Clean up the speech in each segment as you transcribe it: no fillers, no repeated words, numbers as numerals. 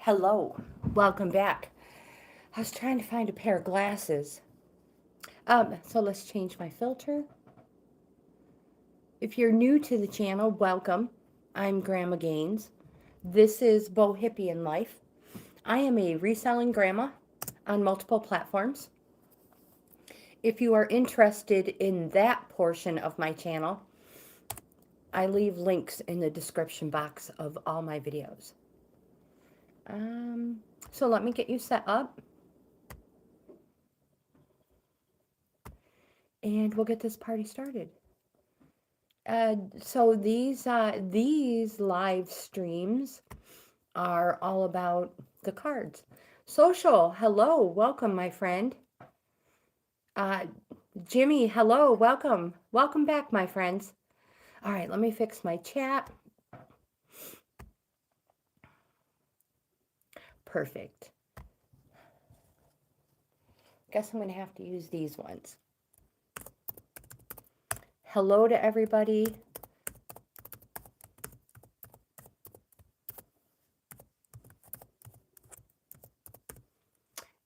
Hello, welcome back. I was trying to find a pair of glasses. So let's change my filter. If you're new to the channel, welcome. I'm Grandma GAINZ. This is Bohippian Life. I am a reselling grandma on multiple platforms. If you are interested in that portion of my channel, I leave links in the description box of all my videos. So let me get you set up. And we'll get this party started. So these live streams are all about the cards. Social, hello, welcome, my friend. Uh, Jimmy, hello, welcome. Welcome back, my friends. All right, let me fix my chat. Perfect. Guess I'm going to have to use these ones. Hello to everybody.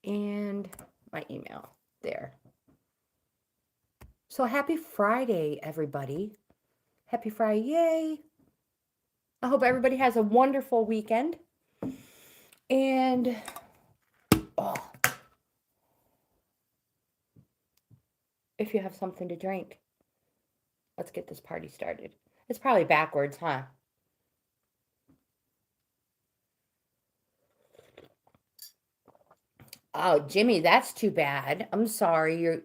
And my email there. So happy Friday, everybody. Happy Friday, yay. I hope everybody has a wonderful weekend. And, if you have something to drink, let's get this party started. It's probably backwards, huh? Oh, Jimmy, that's too bad. I'm sorry you're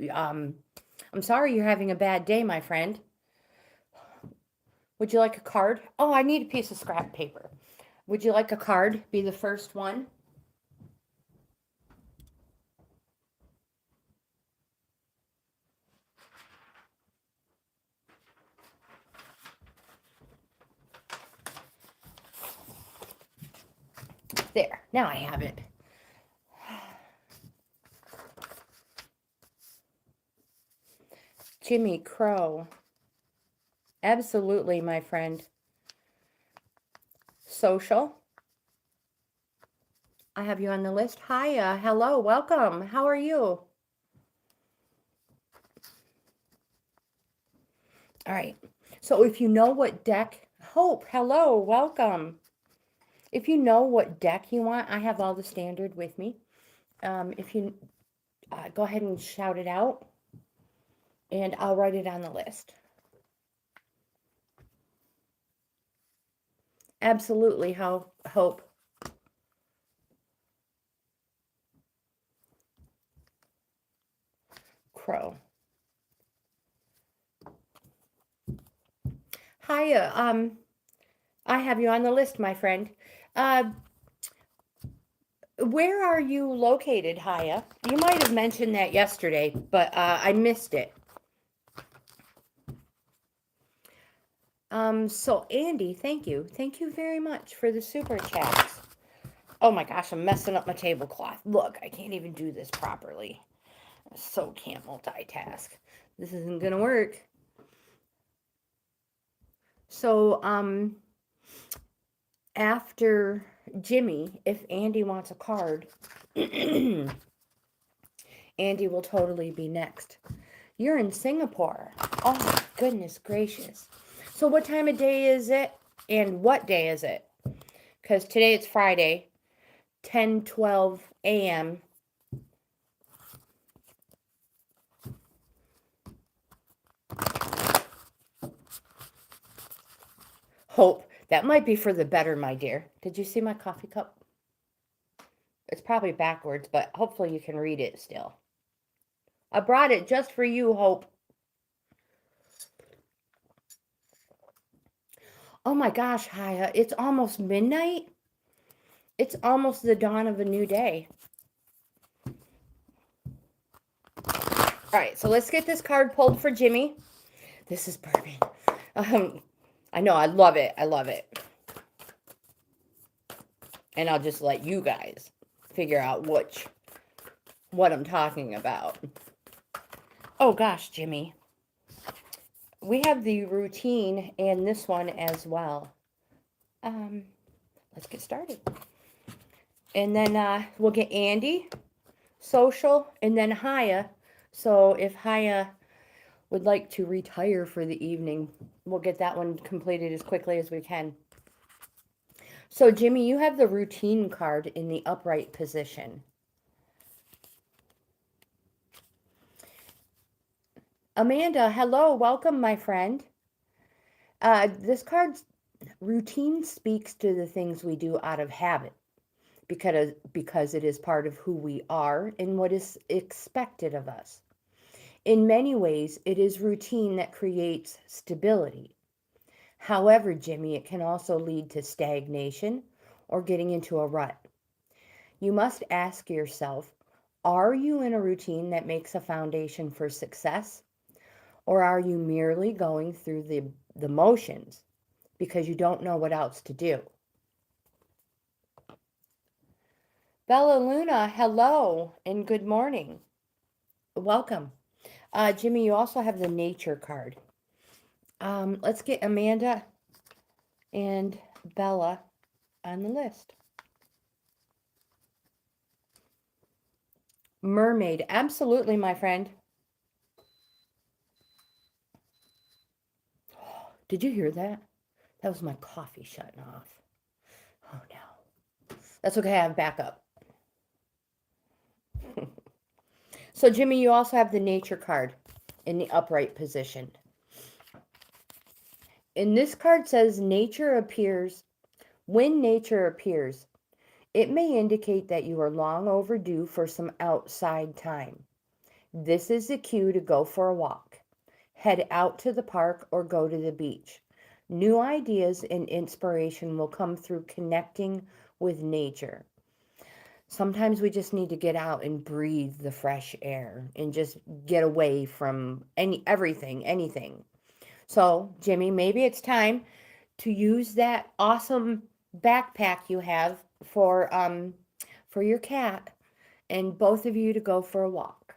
having a bad day, my friend. Would you like a card? Oh, I need a piece of scrap paper. Would you like a card? Be the first one. There, now I have it. Jimmy Crow. Absolutely, my friend. Social. I have you on the list. Hiya, hello, welcome. How are you? All right. So if you know what deck, Hope, hello, welcome. If you know what deck you want, I have all the standard with me. If you go ahead and shout it out, and I'll write it on the list. Absolutely, Hope. Crow. Hiya, I have you on the list, my friend. Where are you located, Hiya? You might have mentioned that yesterday, but I missed it. So Andy, thank you. Thank you very much for the super chats. Oh my gosh, I'm messing up my tablecloth. Look, I can't even do this properly. I so can't multitask. This isn't gonna work. So, after Jimmy, if Andy wants a card, Andy will totally be next. You're in Singapore. Oh my goodness gracious. So what time of day is it? And what day is it? Because today it's Friday, 10:12 a.m. Hope. That might be for the better, my dear. Did you see my coffee cup? It's probably backwards, but hopefully you can read it still. I brought it just for you, Hope. Oh my gosh, Haya, it's almost midnight. It's almost the dawn of a new day. All right, so let's get this card pulled for Jimmy. This is perfect. I know, I love it. I love it. And I'll just let you guys figure out what I'm talking about. Oh gosh, Jimmy. We have the routine and this one as well. Let's get started. And then we'll get Andy, social, and then Haya. So if Haya would like to retire for the evening, we'll get that one completed as quickly as we can. So Jimmy, you have the routine card in the upright position. Amanda, hello, welcome, my friend. This card's routine speaks to the things we do out of habit because it is part of who we are and what is expected of us. In many ways, it is routine that creates stability. However, Jimmy, it can also lead to stagnation or getting into a rut. You must ask yourself, are you in a routine that makes a foundation for success? Or are you merely going through the motions because you don't know what else to do? Bella Luna, hello and good morning. Welcome. Jimmy, you also have the nature card. Let's get Amanda and Bella on the list. Mermaid, absolutely, my friend. Did you hear that? That was my coffee shutting off. Oh no. That's okay, I have backup. So Jimmy, you also have the nature card in the upright position. And this card says nature appears. When nature appears, it may indicate that you are long overdue for some outside time. This is the cue to go for a walk, head out to the park, or go to the beach. New ideas and inspiration will come through connecting with nature. Sometimes we just need to get out and breathe the fresh air and just get away from anything. So, Jimmy, maybe it's time to use that awesome backpack you have for your cat and both of you to go for a walk.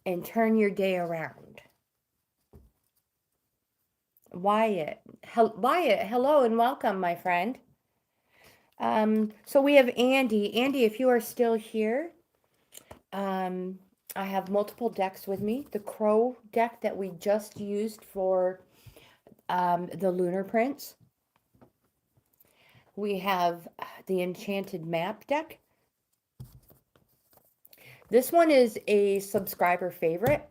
And turn your day around. Wyatt, hello and welcome, my friend. So we have Andy. Andy, if you are still here, I have multiple decks with me. The Crow deck that we just used for the Lunar Prince. We have the Enchanted Map deck. This one is a subscriber favorite.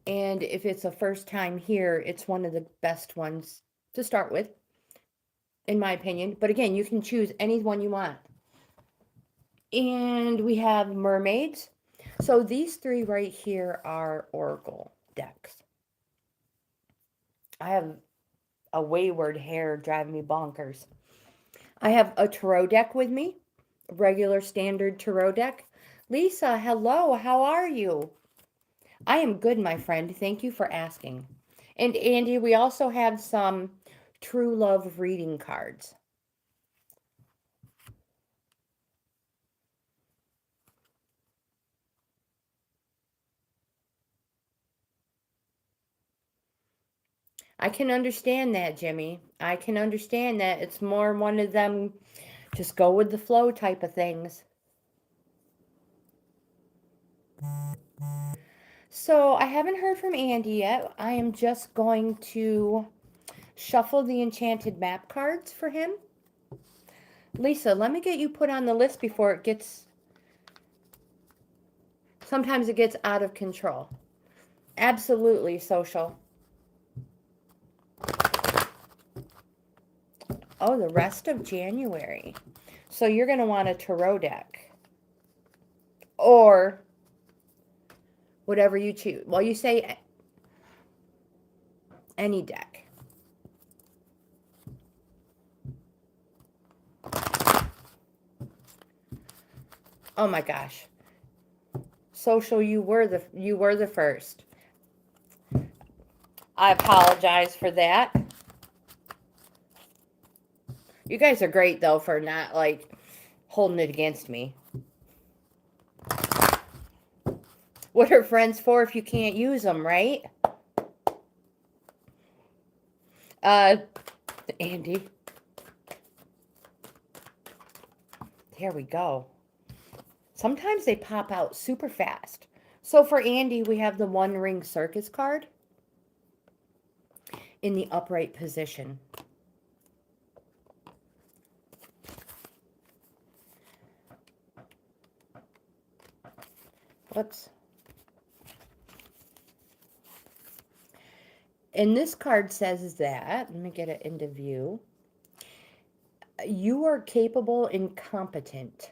And if it's a first time here, it's one of the best ones to start with, in my opinion. But again, you can choose any one you want. And we have mermaids. So these three right here are oracle decks. I have a wayward hair driving me bonkers. I have a tarot deck with me, a regular standard tarot deck. Lisa, hello, how are you? I am good, my friend. Thank you for asking. And Andy, we also have some true love reading cards. I can understand that, Jimmy. I can understand that. It's more one of them just go with the flow type of things. So I haven't heard from Andy yet. I am just going to shuffle the enchanted map cards for him. Lisa, let me get you put on the list before it gets... Sometimes it gets out of control. Absolutely, social. Oh, the rest of January. So you're going to want a tarot deck. Or whatever you choose. Well, you say any deck. Oh my gosh. Social, you were the first. I apologize for that. You guys are great though for not like holding it against me. What are friends for if you can't use them, right? Andy. There we go. Sometimes they pop out super fast. So for Andy, we have the One Ring Circus card in the upright position. Whoops. And this card says that, let me get it into view. You are capable and competent.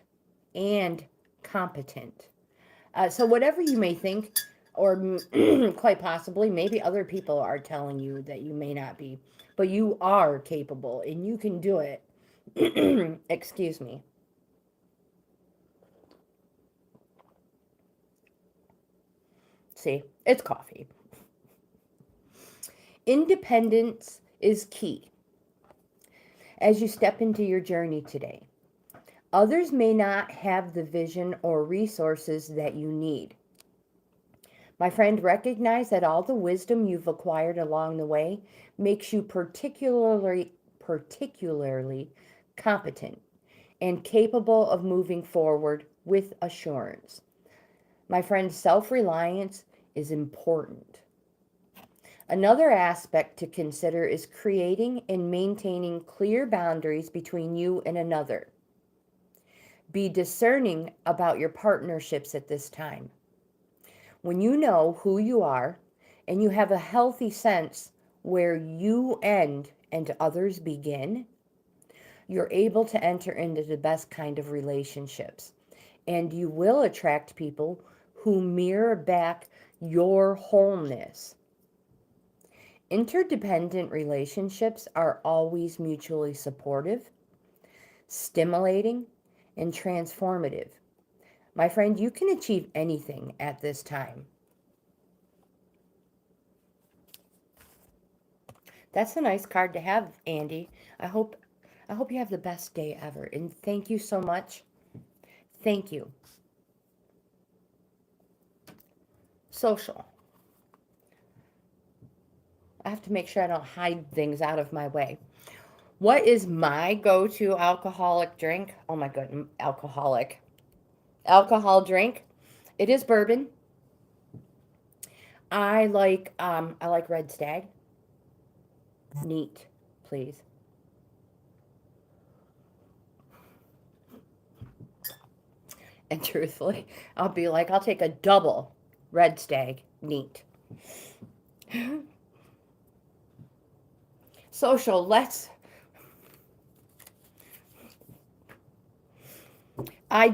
So whatever you may think, or quite possibly, maybe other people are telling you that you may not be, but you are capable and you can do it. Excuse me. See, it's coffee. Independence is key as you step into your journey today. Others may not have the vision or resources that you need. My friend, recognize that all the wisdom you've acquired along the way makes you particularly competent and capable of moving forward with assurance. My friend, self-reliance is important. Another aspect to consider is creating and maintaining clear boundaries between you and another. Be discerning about your partnerships at this time. When you know who you are and you have a healthy sense where you end and others begin, you're able to enter into the best kind of relationships. And you will attract people who mirror back your wholeness. Interdependent relationships are always mutually supportive, stimulating, and transformative. My friend, you can achieve anything at this time. That's a nice card to have, Andy. I hope you have the best day ever. And thank you so much. Thank you. Social. I have to make sure I don't hide things out of my way. What is my go-to alcoholic drink? Oh my goodness, alcohol drink. It is bourbon. I like Red Stag. Neat, please. And truthfully, I'll be like, I'll take a double Red Stag. Neat. Social, I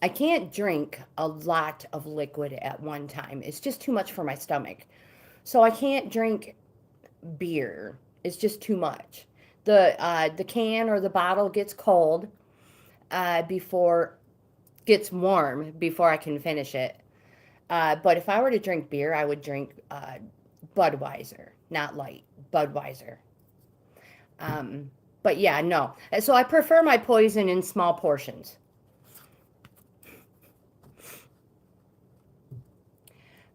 can't drink a lot of liquid at one time. It's just too much for my stomach. So I can't drink beer. It's just too much. The can or the bottle gets cold gets warm before I can finish it. But if I were to drink beer, I would drink Budweiser, not light, Budweiser. But yeah, no. So I prefer my poison in small portions.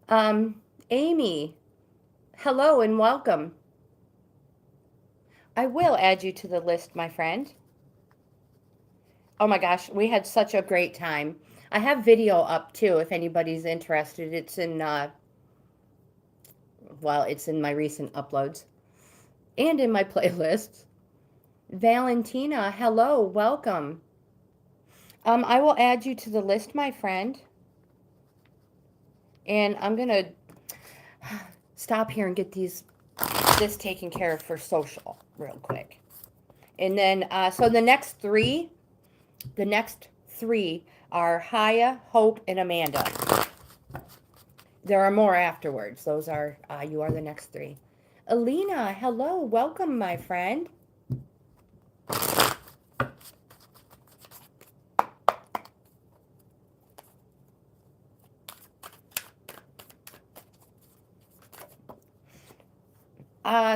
Amy, hello and welcome. I will add you to the list, my friend. Oh my gosh, we had such a great time. I have video up too if anybody's interested. It's in it's in my recent uploads and in my playlists. Valentina, hello, welcome. I will add you to the list, my friend. And I'm going to stop here and get this taken care of for social real quick. And then, so the next three are Haya, Hope, and Amanda. There are more afterwards. Those are, you are the next three. Alina, hello, welcome, my friend.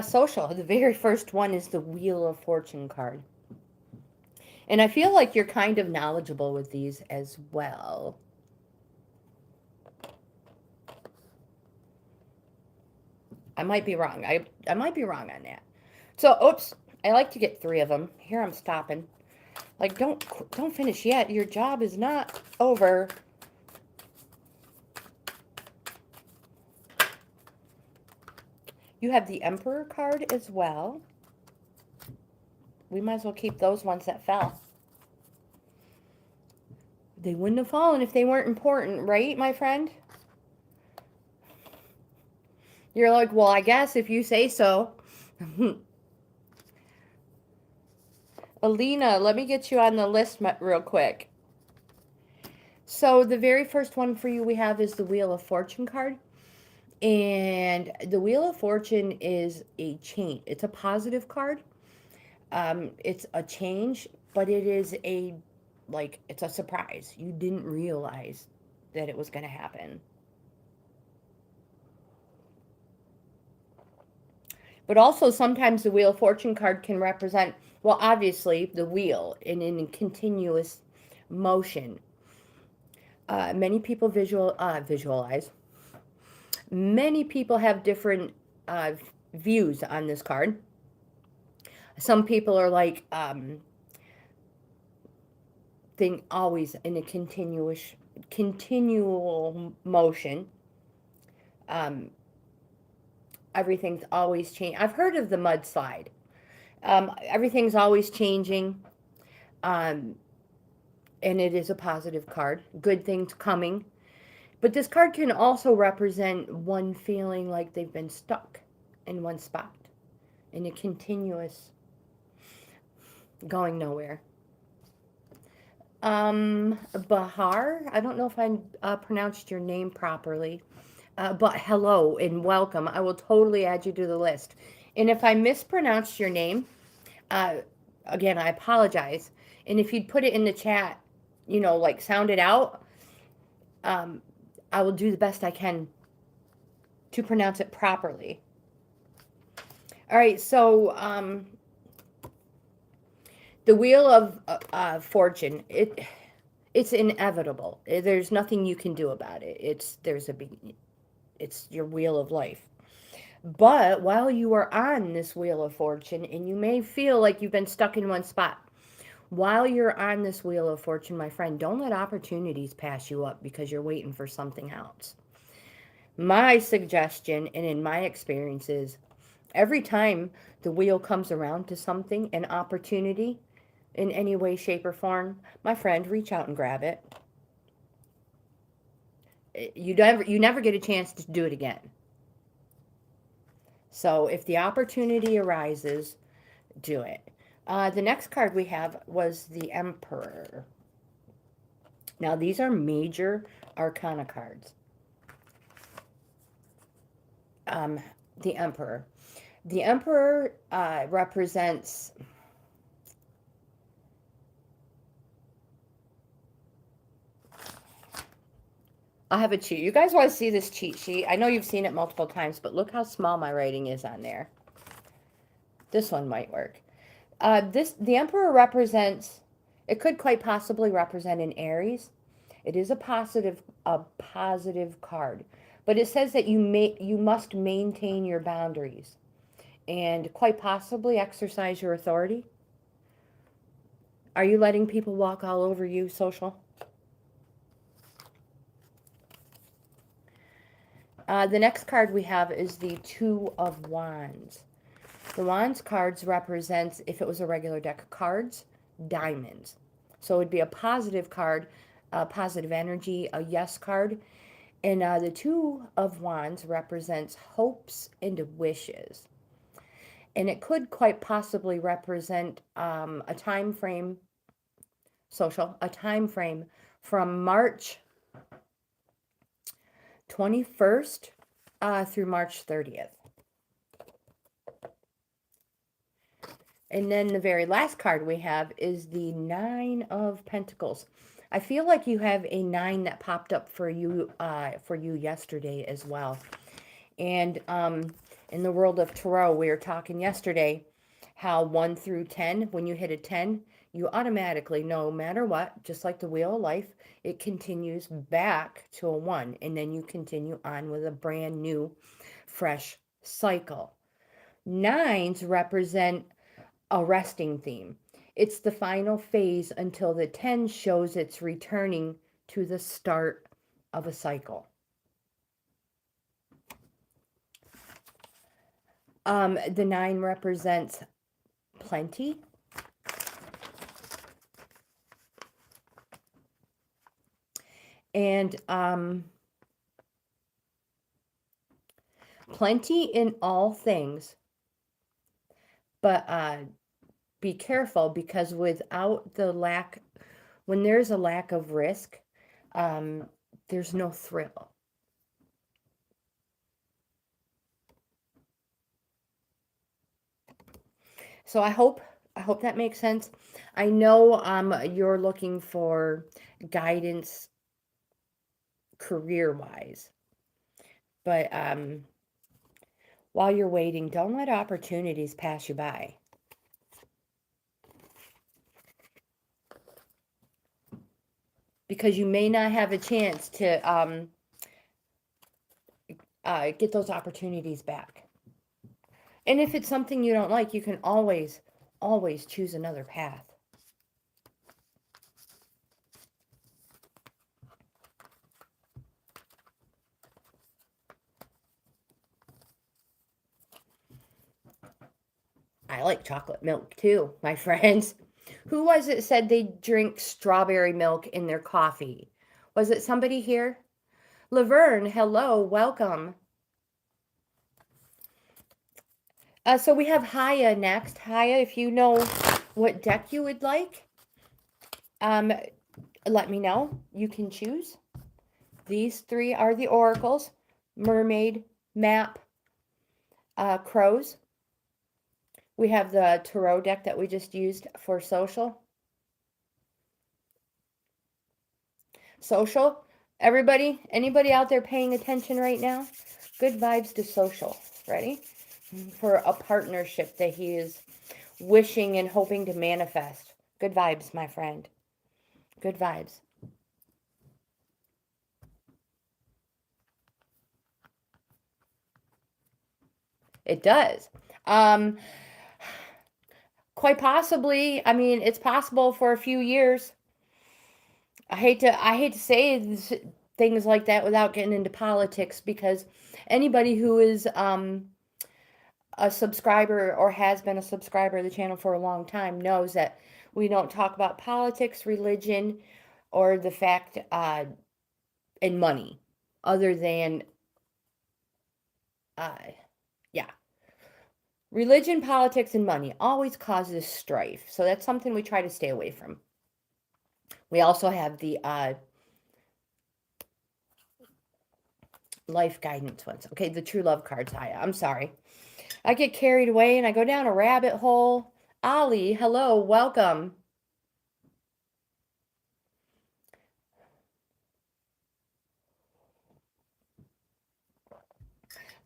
Social, the very first one is the Wheel of Fortune card. And I feel like you're kind of knowledgeable with these as well. I might be wrong. I might be wrong on that. So, oops, I like to get 3 of them. Here I'm stopping. Like, don't finish yet. Your job is not over. You have the Emperor card as well. We might as well keep those ones that fell. They wouldn't have fallen if they weren't important, right, my friend? You're like, well, I guess if you say so. Alina, let me get you on the list real quick. So the very first one for you we have is the Wheel of Fortune card. And the Wheel of Fortune is a change. It's a positive card. It's a change, but it is it's a surprise. You didn't realize that it was going to happen. But also sometimes the Wheel of Fortune card can represent, well, obviously the wheel in continuous motion. Many people visualize. Many people have different views on this card. Some people are like, thing always in a continual motion. Everything's always changing. I've heard of the mudslide. Everything's always changing. And it is a positive card. Good things coming. But this card can also represent one feeling like they've been stuck in one spot. In a continuous going nowhere. Bahar, I don't know if I pronounced your name properly. But hello and welcome. I will totally add you to the list. And if I mispronounced your name, again, I apologize. And if you'd put it in the chat, like sound it out, I will do the best I can to pronounce it properly. All right, so the Wheel of Fortune, it's inevitable. There's nothing you can do about it. It's your wheel of life. But while you are on this Wheel of Fortune, and you may feel like you've been stuck in one spot, while you're on this Wheel of Fortune, my friend, don't let opportunities pass you up because you're waiting for something else. My suggestion, and in my experiences, every time the wheel comes around to something, an opportunity, in any way, shape, or form, my friend, reach out and grab it. You never get a chance to do it again. So if the opportunity arises, do it. The next card we have was the Emperor. Now, these are major arcana cards. The Emperor. The Emperor represents... I have a cheat. You guys want to see this cheat sheet? I know you've seen it multiple times, but look how small my writing is on there. This one might work. The Emperor represents, it could quite possibly represent an Aries. It is a positive card, but it says that you must maintain your boundaries and quite possibly exercise your authority. Are you letting people walk all over you, social? The next card we have is the Two of Wands. The Wands cards represents, if it was a regular deck of cards, diamonds. So it would be a positive card, positive energy, a yes card. And the Two of Wands represents hopes and wishes. And it could quite possibly represent a time frame, a time frame from March 21st through March 30th. And then the very last card we have is the Nine of Pentacles. I feel like you have a 9 that popped up for you yesterday as well. And in the world of tarot, we were talking yesterday how 1 through 10, when you hit a 10, you automatically, no matter what, just like the Wheel of Life, it continues back to a 1. And then you continue on with a brand new, fresh cycle. 9s represent a resting theme. It's the final phase until the 10 shows it's returning to the start of a cycle. The 9 represents plenty. And plenty in all things. But be careful, because without the lack, when there's a lack of risk, there's no thrill. So I hope that makes sense. I know you're looking for guidance career-wise, but while you're waiting, don't let opportunities pass you by. Because you may not have a chance to get those opportunities back. And if it's something you don't like, you can always choose another path. I like chocolate milk too, my friends. Who was it said they drink strawberry milk in their coffee? Was it somebody here? Laverne, hello, welcome. So we have Haya next. Haya, if you know what deck you would like, let me know. You can choose. These 3 are the oracles: mermaid, map, crows. We have the tarot deck that we just used for social. Social. Everybody, anybody out there paying attention right now? Good vibes to social. Ready? For a partnership that he is wishing and hoping to manifest. Good vibes, my friend. Good vibes. It does. Quite possibly. I mean, it's possible for a few years. I hate to say things like that without getting into politics, because anybody who is a subscriber or has been a subscriber of the channel for a long time knows that we don't talk about politics, religion, or the fact and money, other than yeah, religion, politics, and money always causes strife. So that's something we try to stay away from. We also have the life guidance ones. Okay, the true love cards. I'm sorry. I get carried away and I go down a rabbit hole. Ali, hello, welcome.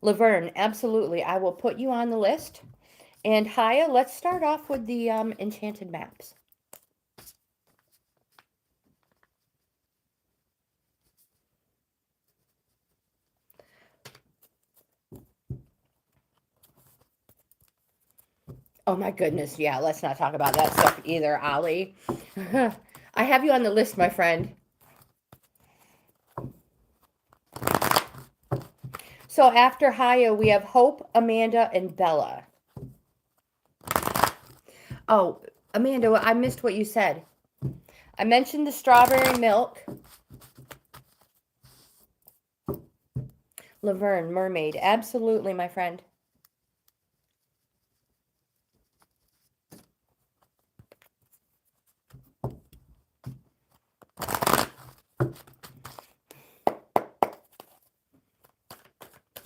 Laverne, absolutely. I will put you on the list. And Haya, let's start off with the enchanted maps. Oh my goodness, yeah, let's not talk about that stuff either, Ali. I have you on the list, my friend. So after Haya, we have Hope, Amanda, and Bella. Oh, Amanda, I missed what you said. I mentioned the strawberry milk. Laverne, mermaid. Absolutely, my friend.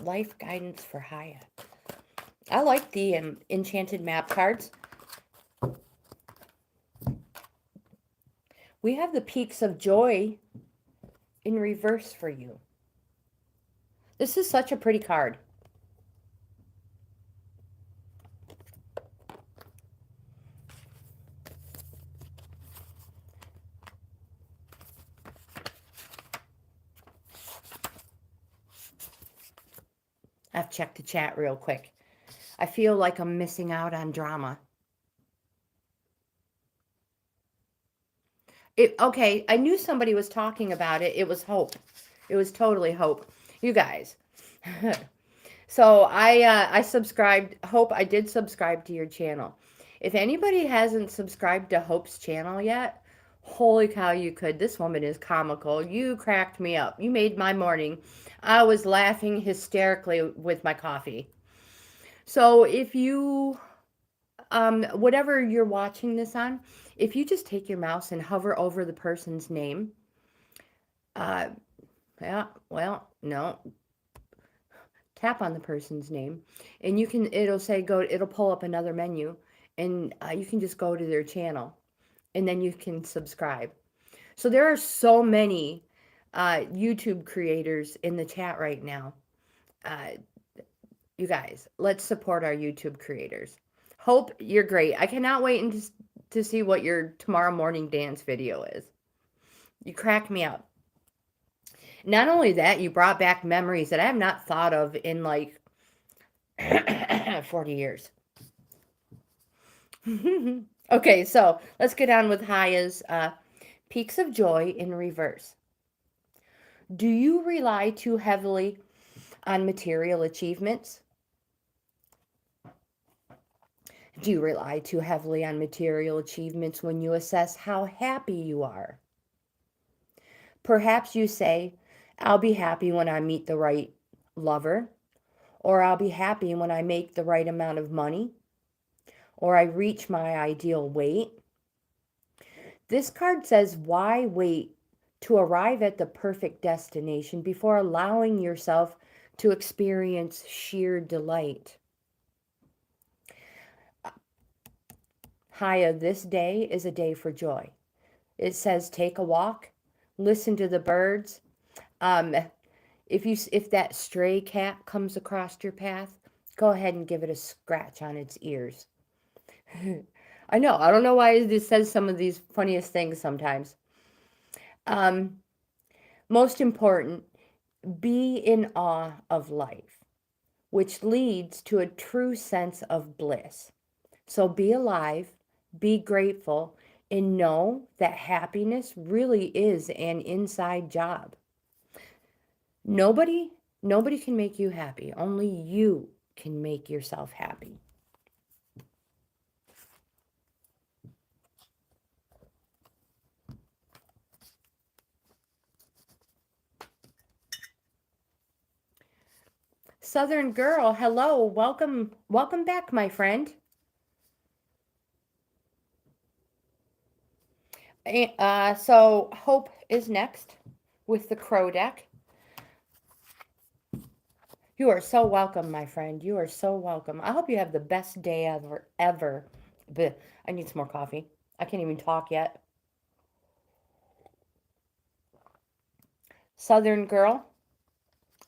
Life guidance for Haya. I like the enchanted map cards. We have the peaks of joy in reverse for you. This is such a pretty card. I've checked the chat real quick. I feel like I'm missing out on drama. Okay, I knew somebody was talking about it. It was Hope. It was totally Hope. You guys. So I subscribed. Hope, I did subscribe to your channel. If anybody hasn't subscribed to Hope's channel yet, holy cow, you could. This woman is comical. You cracked me up. You made my morning. I was laughing hysterically with my coffee. So if you, whatever you're watching this on, if you just take your mouse and hover over the person's name, yeah, well, no, tap on the person's name, and you can, it'll say it'll pull up another menu, and you can just go to their channel, and then you can subscribe. So there are so many YouTube creators in the chat right now. You guys, let's support our YouTube creators. Hope, you're great. I cannot wait to see what your tomorrow morning dance video is. You crack me up. Not only that, you brought back memories that I have not thought of in like 40 years. Okay, so let's get on with Haya's peaks of joy in reverse. Do you rely too heavily on material achievements? Do you rely too heavily on material achievements when you assess how happy you are? Perhaps you say, I'll be happy when I meet the right lover, or I'll be happy when I make the right amount of money, or I reach my ideal weight. This card says, why wait to arrive at the perfect destination before allowing yourself to experience sheer delight? Haya, this day is a day for joy. It says, take a walk, listen to the birds. If that stray cat comes across your path, go ahead and give it a scratch on its ears. I know. I don't know why this says some of these funniest things sometimes. Most important, be in awe of life, which leads to a true sense of bliss. So be alive, be grateful, and know that happiness really is an inside job. Nobody can make you happy. Only you can make yourself happy. Southern Girl, hello, welcome back, my friend. So Hope is next with the Crow deck. You are so welcome, my friend. You are so welcome. I hope you have the best day ever. But I need some more coffee. I can't even talk yet. Southern Girl,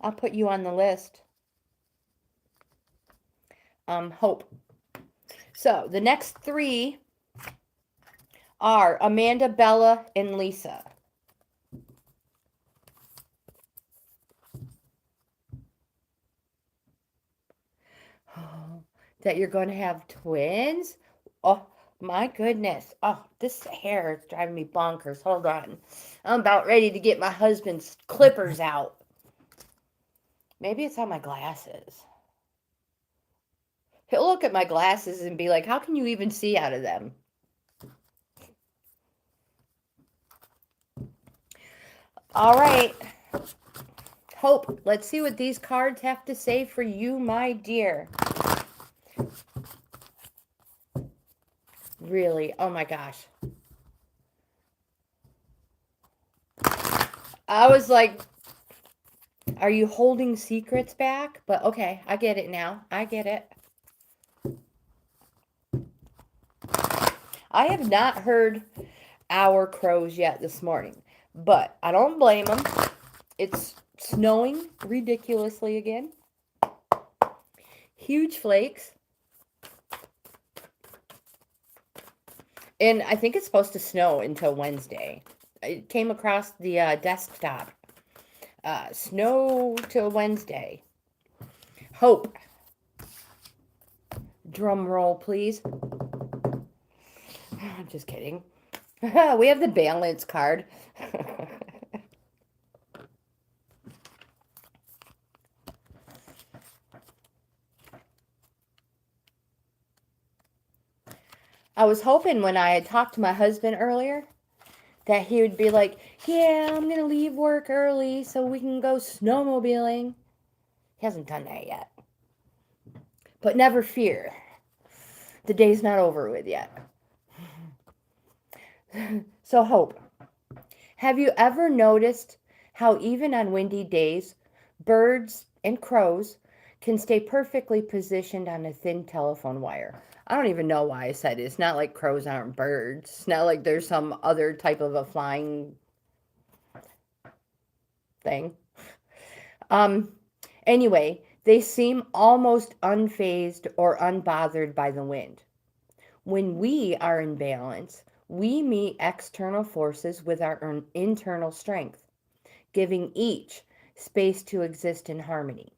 I'll put you on the list. Hope. So the next three are Amanda, Bella, and Lisa. Oh, that you're going to have twins? Oh, my goodness. Oh, this hair is driving me bonkers. Hold on. I'm about ready to get my husband's clippers out. Maybe it's on my glasses. He'll look at my glasses and be like, how can you even see out of them? All right. Hope, let's see what these cards have to say for you, my dear. Really? Oh my gosh. I was like, are you holding secrets back? But okay, I get it now. I get it. I have not heard our crows yet this morning, but I don't blame them. It's snowing ridiculously again. Huge flakes. And I think it's supposed to snow until Wednesday. It came across the desktop. Snow till Wednesday. Hope. Drum roll, please. I'm just kidding. We have the balance card. I was hoping when I had talked to my husband earlier that he would be like, yeah, I'm going to leave work early so we can go snowmobiling. He hasn't done that yet. But never fear. The day's not over with yet. So Hope, have you ever noticed how even on windy days, birds and crows can stay perfectly positioned on a thin telephone wire? I don't even know why I said it. It's not like crows aren't birds. It's not like there's some other type of a flying thing. Anyway, they seem almost unfazed or unbothered by the wind. When we are in balance, we meet external forces with our internal strength, giving each space to exist in harmony.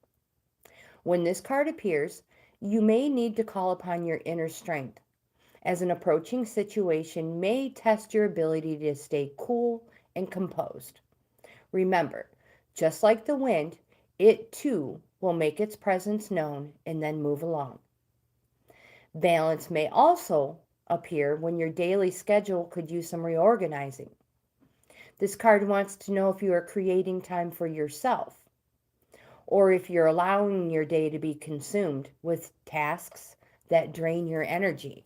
When this card appears, you may need to call upon your inner strength, as an approaching situation may test your ability to stay cool and composed. Remember, just like the wind, it too will make its presence known and then move along. Balance may also appear when your daily schedule could use some reorganizing. This card wants to know if you are creating time for yourself, or if you're allowing your day to be consumed with tasks that drain your energy.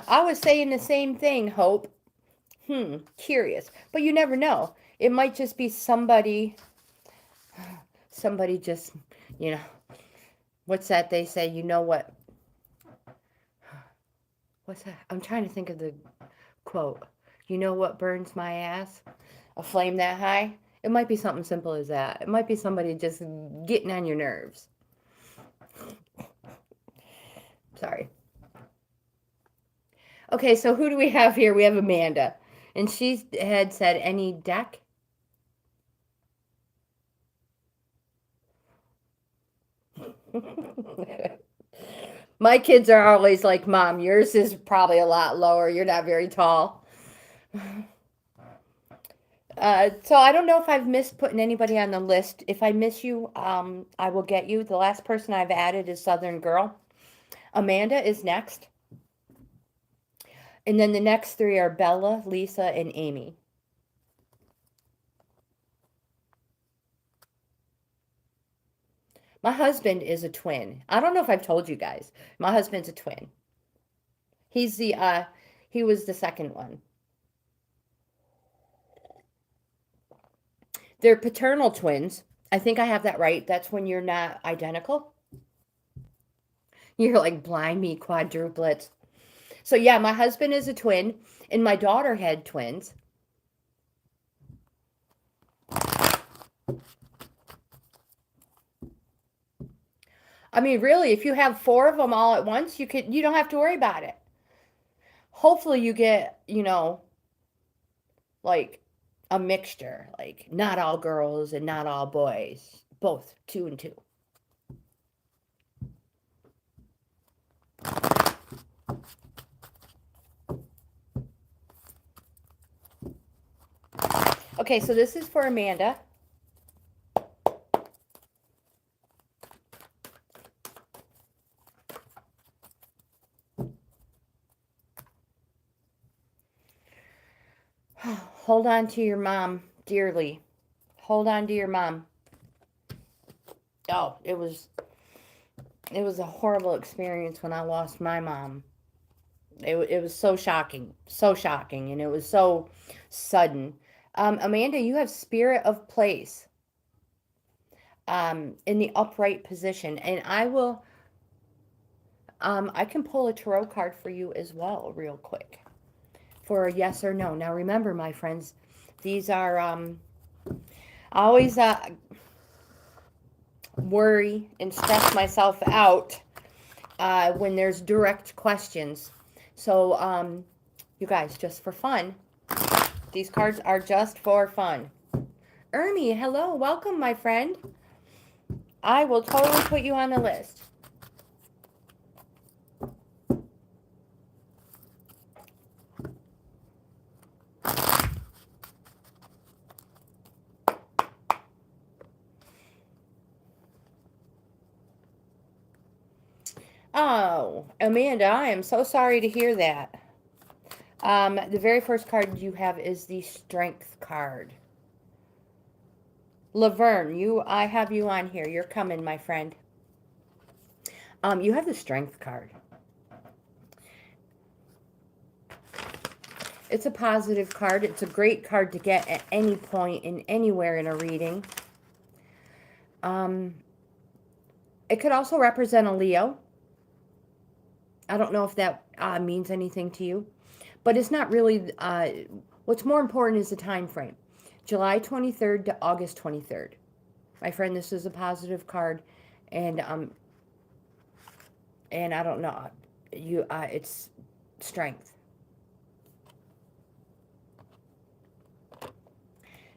I was saying the same thing, Hope. Curious. But you never know. It might just be somebody just, you know, what's that they say? You know what? What's that? I'm trying to think of the quote. You know what burns my ass? A flame that high? It might be something simple as that. It might be somebody just getting on your nerves. Sorry. Okay, so who do we have here? We have Amanda. And she had said any deck. My kids are always like, Mom, yours is probably a lot lower. You're not very tall. So I don't know if I've missed putting anybody on the list. If I miss you, I will get you. The last person I've added is Southern Girl. Amanda is next. And then the next three are Bella, Lisa, and Amy. My husband is a twin. I don't know if I've told you guys. My husband's a twin. He was the second one. They're paternal twins. I think I have that right. That's when you're not identical. You're like blind me quadruplets. So yeah, my husband is a twin, and my daughter had twins. I mean, really, if you have 4 of them all at once, you don't have to worry about it. Hopefully you get, like a mixture, like not all girls and not all boys, both 2 and 2. Okay, so this is for Amanda. Hold on to your mom dearly. Hold on to your mom. Oh, it was a horrible experience when I lost my mom. It was so shocking, and it was so sudden. Amanda, you have spirit of place in the upright position, and I can pull a tarot card for you as well real quick for a yes or no. Now remember, my friends, these are I always worry and stress myself out when there's direct questions. So, you guys, just for fun, these cards are just for fun. Ermi, hello, welcome, my friend. I will totally put you on the list. Oh, Amanda, I am so sorry to hear that. The very first card you have is the Strength card. Laverne, I have you on here. You're coming, my friend. You have the Strength card. It's a positive card. It's a great card to get at any point in anywhere in a reading. It could also represent a Leo. I don't know if that means anything to you, but it's not really. What's more important is the time frame. July 23rd to August 23rd. My friend, this is a positive card, and I don't know, it's strength.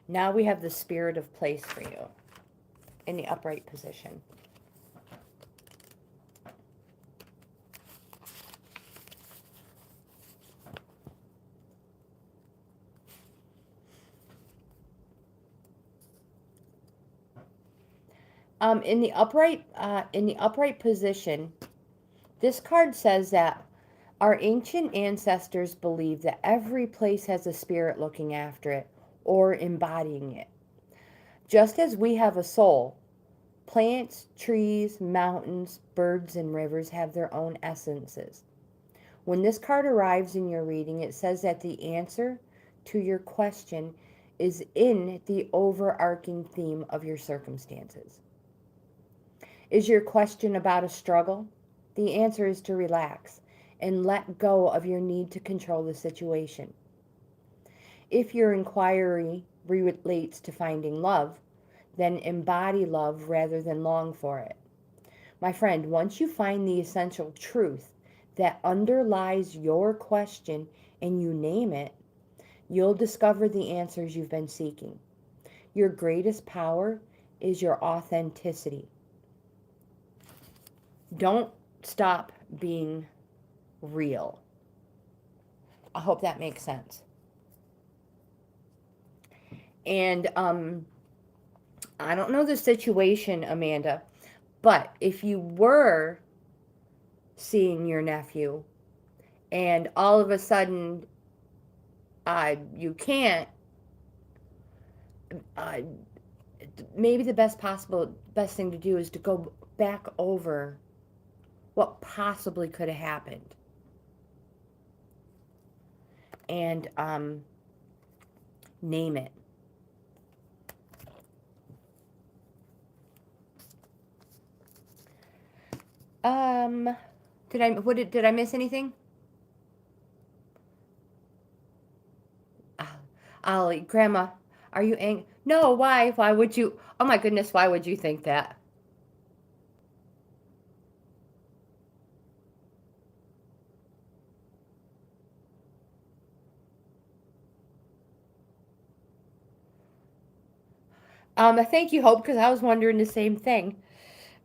Now we have the Spirit of Place for you in the upright position. In the upright position, this card says that our ancient ancestors believed that every place has a spirit looking after it or embodying it. Just as we have a soul, plants, trees, mountains, birds, and rivers have their own essences. When this card arrives in your reading, it says that the answer to your question is in the overarching theme of your circumstances. Is your question about a struggle? The answer is to relax and let go of your need to control the situation. If your inquiry relates to finding love, then embody love rather than long for it. My friend, once you find the essential truth that underlies your question and you name it, you'll discover the answers you've been seeking. Your greatest power is your authenticity. Don't stop being real. I hope that makes sense. And I don't know the situation, Amanda, but if you were seeing your nephew and all of a sudden you can't, maybe the best thing to do is to go back over what possibly could have happened. And name it. Did I miss anything? Ollie, Grandma, are you angry? No, why? Why would you? Oh my goodness, why would you think that? Thank you, Hope, because I was wondering the same thing.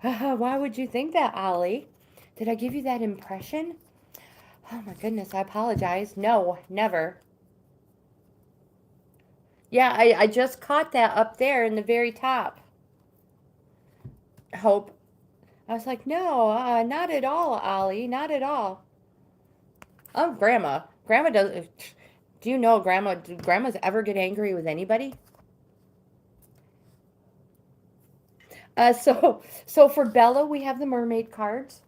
Why would you think that, Ollie? Did I give you that impression? Oh my goodness, I apologize. No, never. Yeah, I just caught that up there in the very top. Hope. I was like, no, not at all, Ollie, not at all. Oh, Grandma. Grandma does. Do you know do grandmas ever get angry with anybody? So for Bella, we have the mermaid cards.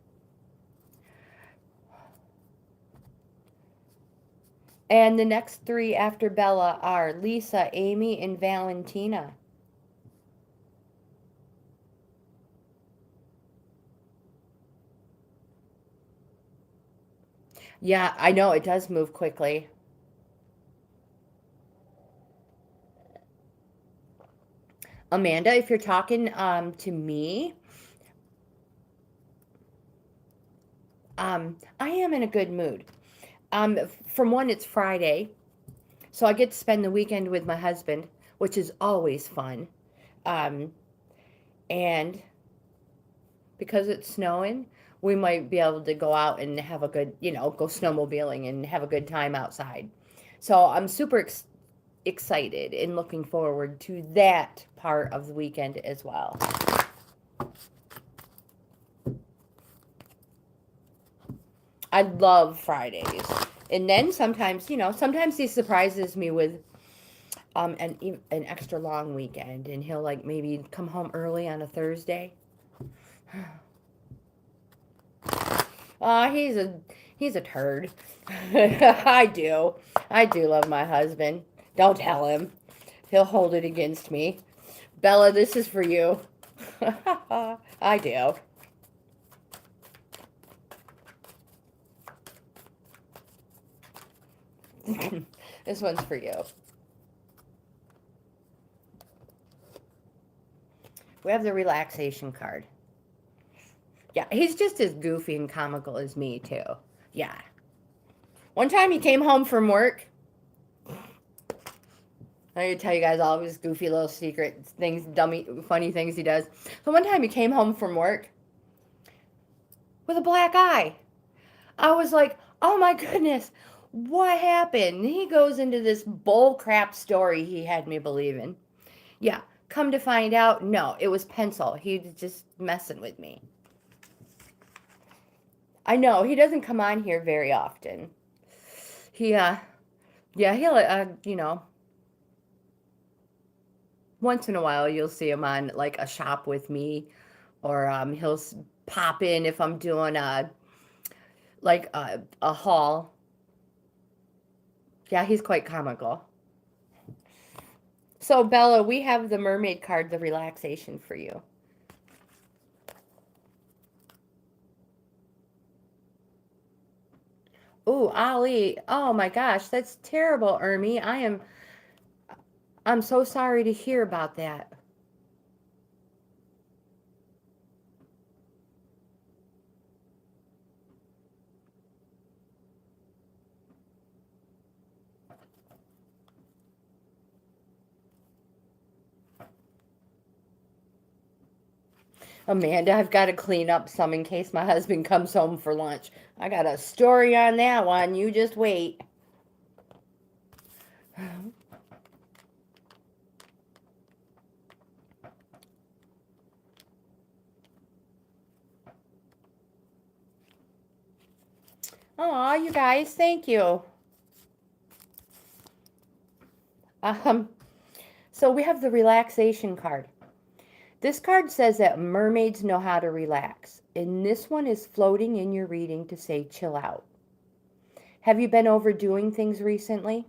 And the next three after Bella are Lisa, Amy, and Valentina. Yeah, I know, it does move quickly. Amanda, if you're talking to me, I am in a good mood. From one, it's Friday, so I get to spend the weekend with my husband, which is always fun. Um, and because it's snowing, we might be able to go out and have a good, go snowmobiling and have a good time outside. So I'm super excited and looking forward to that part of the weekend as well. I love Fridays. And then sometimes, sometimes he surprises me with an extra long weekend, and he'll like maybe come home early on a Thursday. He's a turd. I do love my husband. Don't tell him. He'll hold it against me. Bella, this is for you. I do. This one's for you. We have the relaxation card. Yeah, he's just as goofy and comical as me, too. Yeah. One time he came home from work. I'm going to tell you guys all of his goofy little secret things, funny things he does. So one time he came home from work with a black eye. I was like, oh my goodness, what happened? And he goes into this bull crap story he had me believing. Yeah, come to find out, no, it was pencil. He was just messing with me. I know, he doesn't come on here very often. He'll, once in a while you'll see him on like a shop with me, or he'll pop in if I'm doing a haul. Yeah, he's quite comical. So Bella, we have the mermaid card, the relaxation for you. Oh, Ali. Oh my gosh, that's terrible, Ermi. I'm so sorry to hear about that. Amanda, I've got to clean up some in case my husband comes home for lunch. I got a story on that one. You just wait. Aw, you guys, thank you. Um, so we have the relaxation card. This card says that mermaids know how to relax, and this one is floating in your reading to say chill out. Have you been overdoing things recently?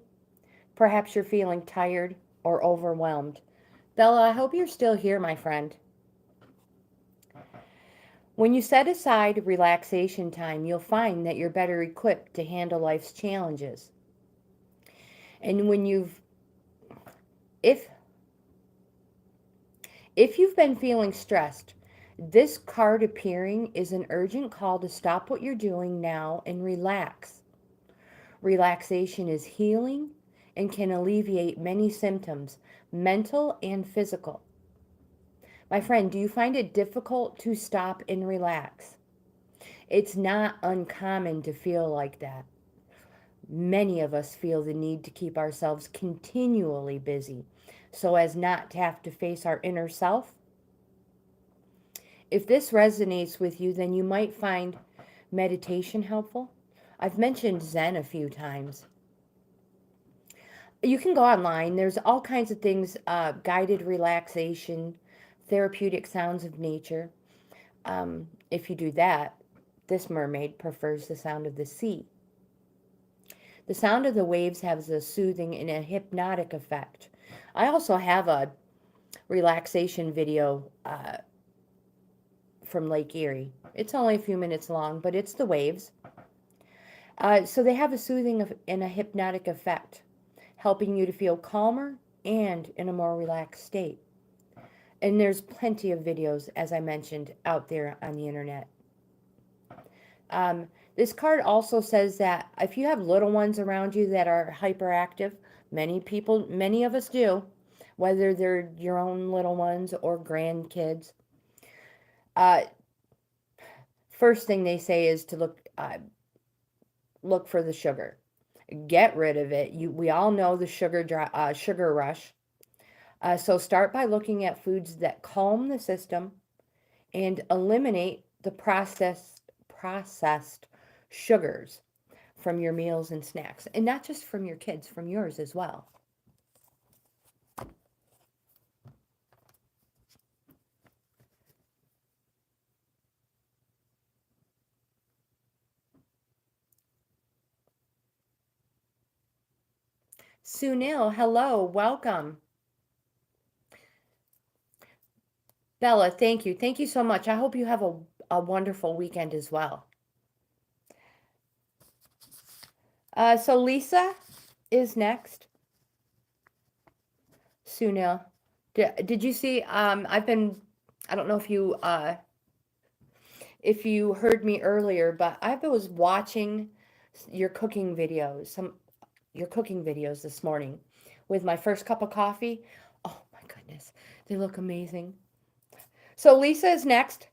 Perhaps you're feeling tired or overwhelmed. Bella, I hope you're still here, my friend. When you set aside relaxation time, you'll find that you're better equipped to handle life's challenges. And if you've been feeling stressed, this card appearing is an urgent call to stop what you're doing now and relax. Relaxation is healing and can alleviate many symptoms, mental and physical. My friend, do you find it difficult to stop and relax? It's not uncommon to feel like that. Many of us feel the need to keep ourselves continually busy so as not to have to face our inner self. If this resonates with you, then you might find meditation helpful. I've mentioned Zen a few times. You can go online. There's all kinds of things, guided relaxation, therapeutic sounds of nature. If you do that, this mermaid prefers the sound of the sea. The sound of the waves has a soothing and a hypnotic effect. I also have a relaxation video from Lake Erie. It's only a few minutes long, but it's the waves. So they have a soothing and a hypnotic effect, helping you to feel calmer and in a more relaxed state. And there's plenty of videos, as I mentioned, out there on the internet. This card also says that if you have little ones around you that are hyperactive, many of us do, whether they're your own little ones or grandkids. First thing they say is to look for the sugar. Get rid of it. We all know the sugar rush. So start by looking at foods that calm the system and eliminate the processed sugars from your meals and snacks. And not just from your kids, from yours as well. Sunil, hello, welcome. Bella, thank you. Thank you so much. I hope you have a wonderful weekend as well. So Lisa is next. Sunil, did you see? I don't know if you heard me earlier, but I was watching your cooking videos, this morning with my first cup of coffee. Oh my goodness, they look amazing. So Lisa is next,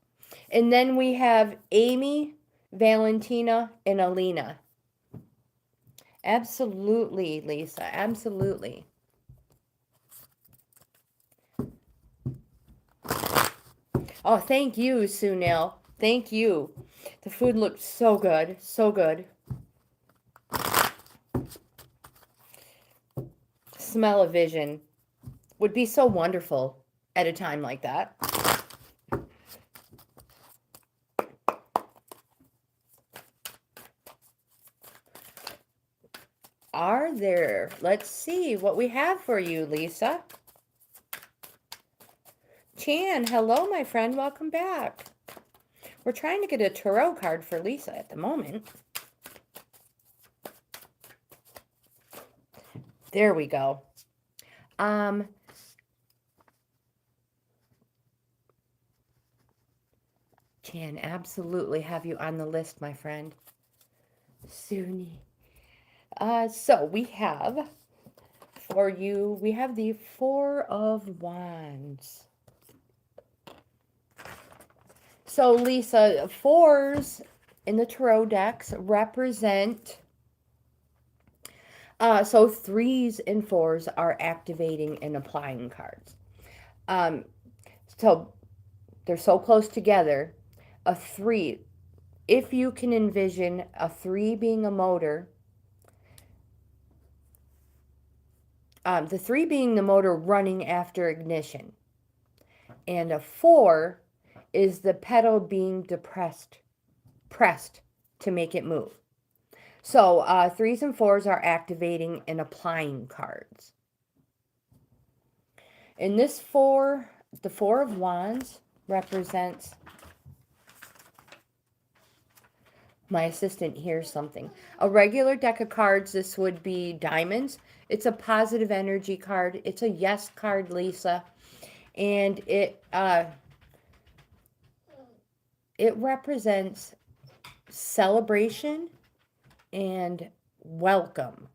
and then we have Amy, Valentina, and Alina. Absolutely, Lisa, absolutely. Oh, thank you, Sunil. Thank you. The food looked so good, so good. Smell-o-vision would be so wonderful at a time like that. Are there? Let's see what we have for you, Lisa. Chan, hello, my friend. Welcome back. We're trying to get a tarot card for Lisa at the moment. There we go. Can absolutely have you on the list, my friend. Suni. So we have for you, we have the Four of Wands. So Lisa, fours in the tarot decks represent, so threes and fours are activating and applying cards. So they're so close together. A three, if you can envision a three being a motor, the three being the motor running after ignition, and a four is the pedal being pressed to make it move. So threes and fours are activating and applying cards. In this the Four of Wands represents, my assistant hears something. A regular deck of cards, this would be diamonds. It's a positive energy card. It's a yes card, Lisa. And it represents celebration and welcome.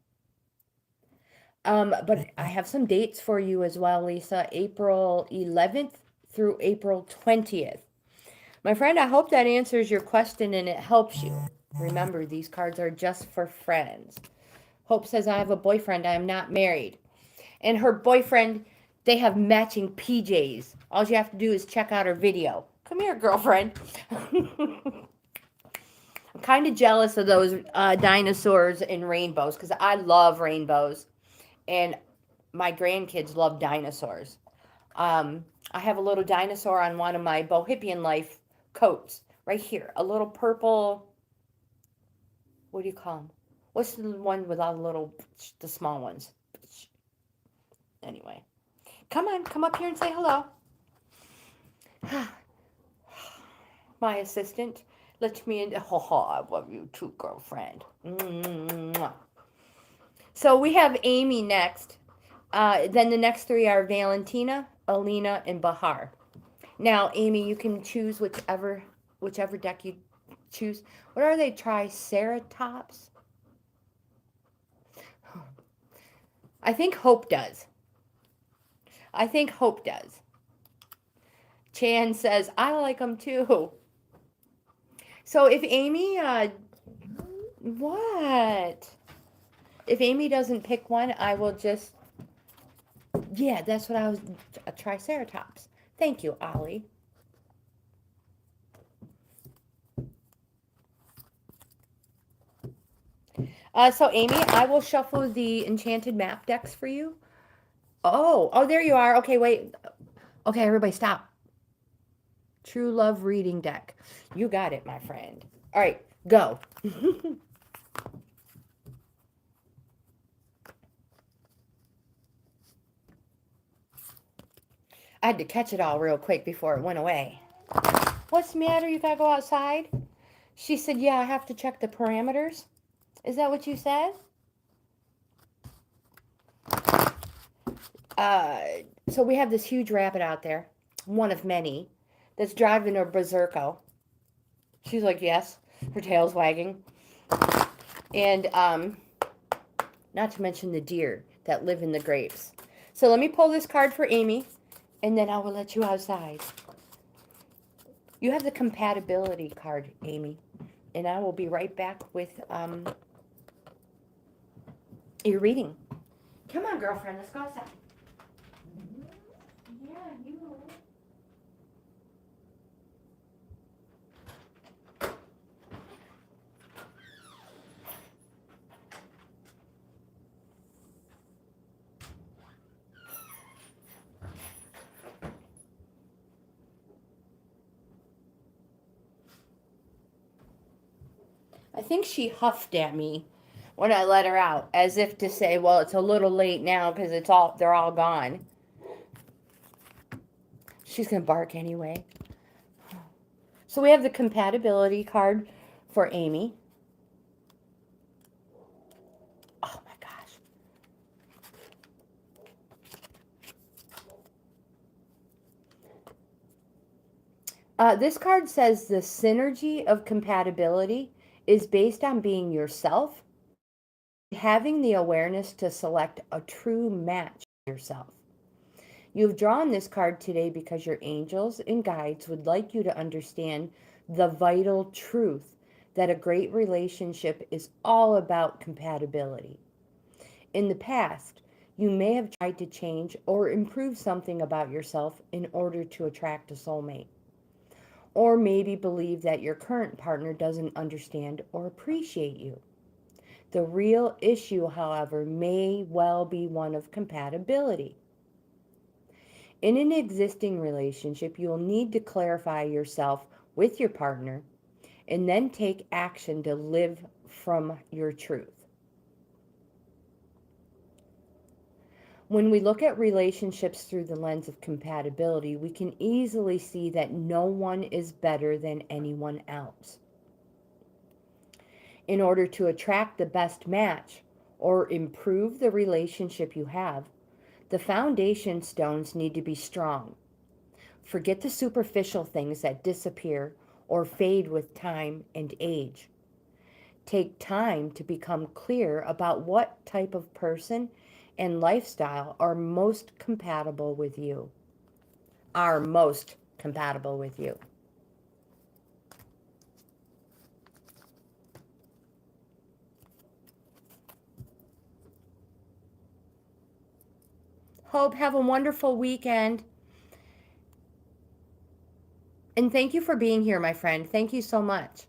But I have some dates for you as well, Lisa. April 11th through April 20th. My friend, I hope that answers your question and it helps you. Remember, these cards are just for friends. Hope says, I have a boyfriend. I am not married. And her boyfriend, they have matching PJs. All you have to do is check out her video. Come here, girlfriend. I'm kind of jealous of those dinosaurs and rainbows because I love rainbows. And my grandkids love dinosaurs. I have a little dinosaur on one of my Bohippian Life coats right here. A little purple, what do you call them? What's the one with all the small ones? Anyway, come up here and say hello. My assistant lets me in. Oh, I love you too, girlfriend. So we have Amy next. Then the next three are Valentina, Alina, and Bahar. Now, Amy, you can choose whichever deck you choose. What are they? Triceratops? I think Hope does. I think Hope does. Chan says, I like them too. So if Amy, what? If Amy doesn't pick one, I will just, yeah, that's what I was, a Triceratops. Thank you, Ollie. So Amy, I will shuffle the enchanted map decks for you. Oh, there you are. Okay, wait. Okay, everybody stop. True Love reading deck. You got it, my friend. All right, go. I had to catch it all real quick before it went away. What's the matter? You gotta go outside? She said, yeah, I have to check the parameters. Is that what you said? So we have this huge rabbit out there, one of many, that's driving a berserko. She's like, yes, her tail's wagging. And not to mention the deer that live in the grapes. So let me pull this card for Amy, and then I will let you outside. You have the compatibility card, Amy, and I will be right back with your reading. Come on, girlfriend, let's go outside. Yeah, you. I think she huffed at me when I let her out, as if to say, well, it's a little late now because they're all gone. She's going to bark anyway. So we have the compatibility card for Amy. Oh my gosh. This card says the synergy of compatibility is based on being yourself, having the awareness to select a true match for yourself. You've drawn this card today because your angels and guides would like you to understand the vital truth that a great relationship is all about compatibility. In the past, you may have tried to change or improve something about yourself in order to attract a soulmate. Or maybe believe that your current partner doesn't understand or appreciate you. The real issue, however, may well be one of compatibility. In an existing relationship, you will need to clarify yourself with your partner and then take action to live from your truth. When we look at relationships through the lens of compatibility, we can easily see that no one is better than anyone else. In order to attract the best match or improve the relationship you have, the foundation stones need to be strong. Forget the superficial things that disappear or fade with time and age. Take time to become clear about what type of person and lifestyle are most compatible with you. Hope, have a wonderful weekend. And thank you for being here, my friend. Thank you so much.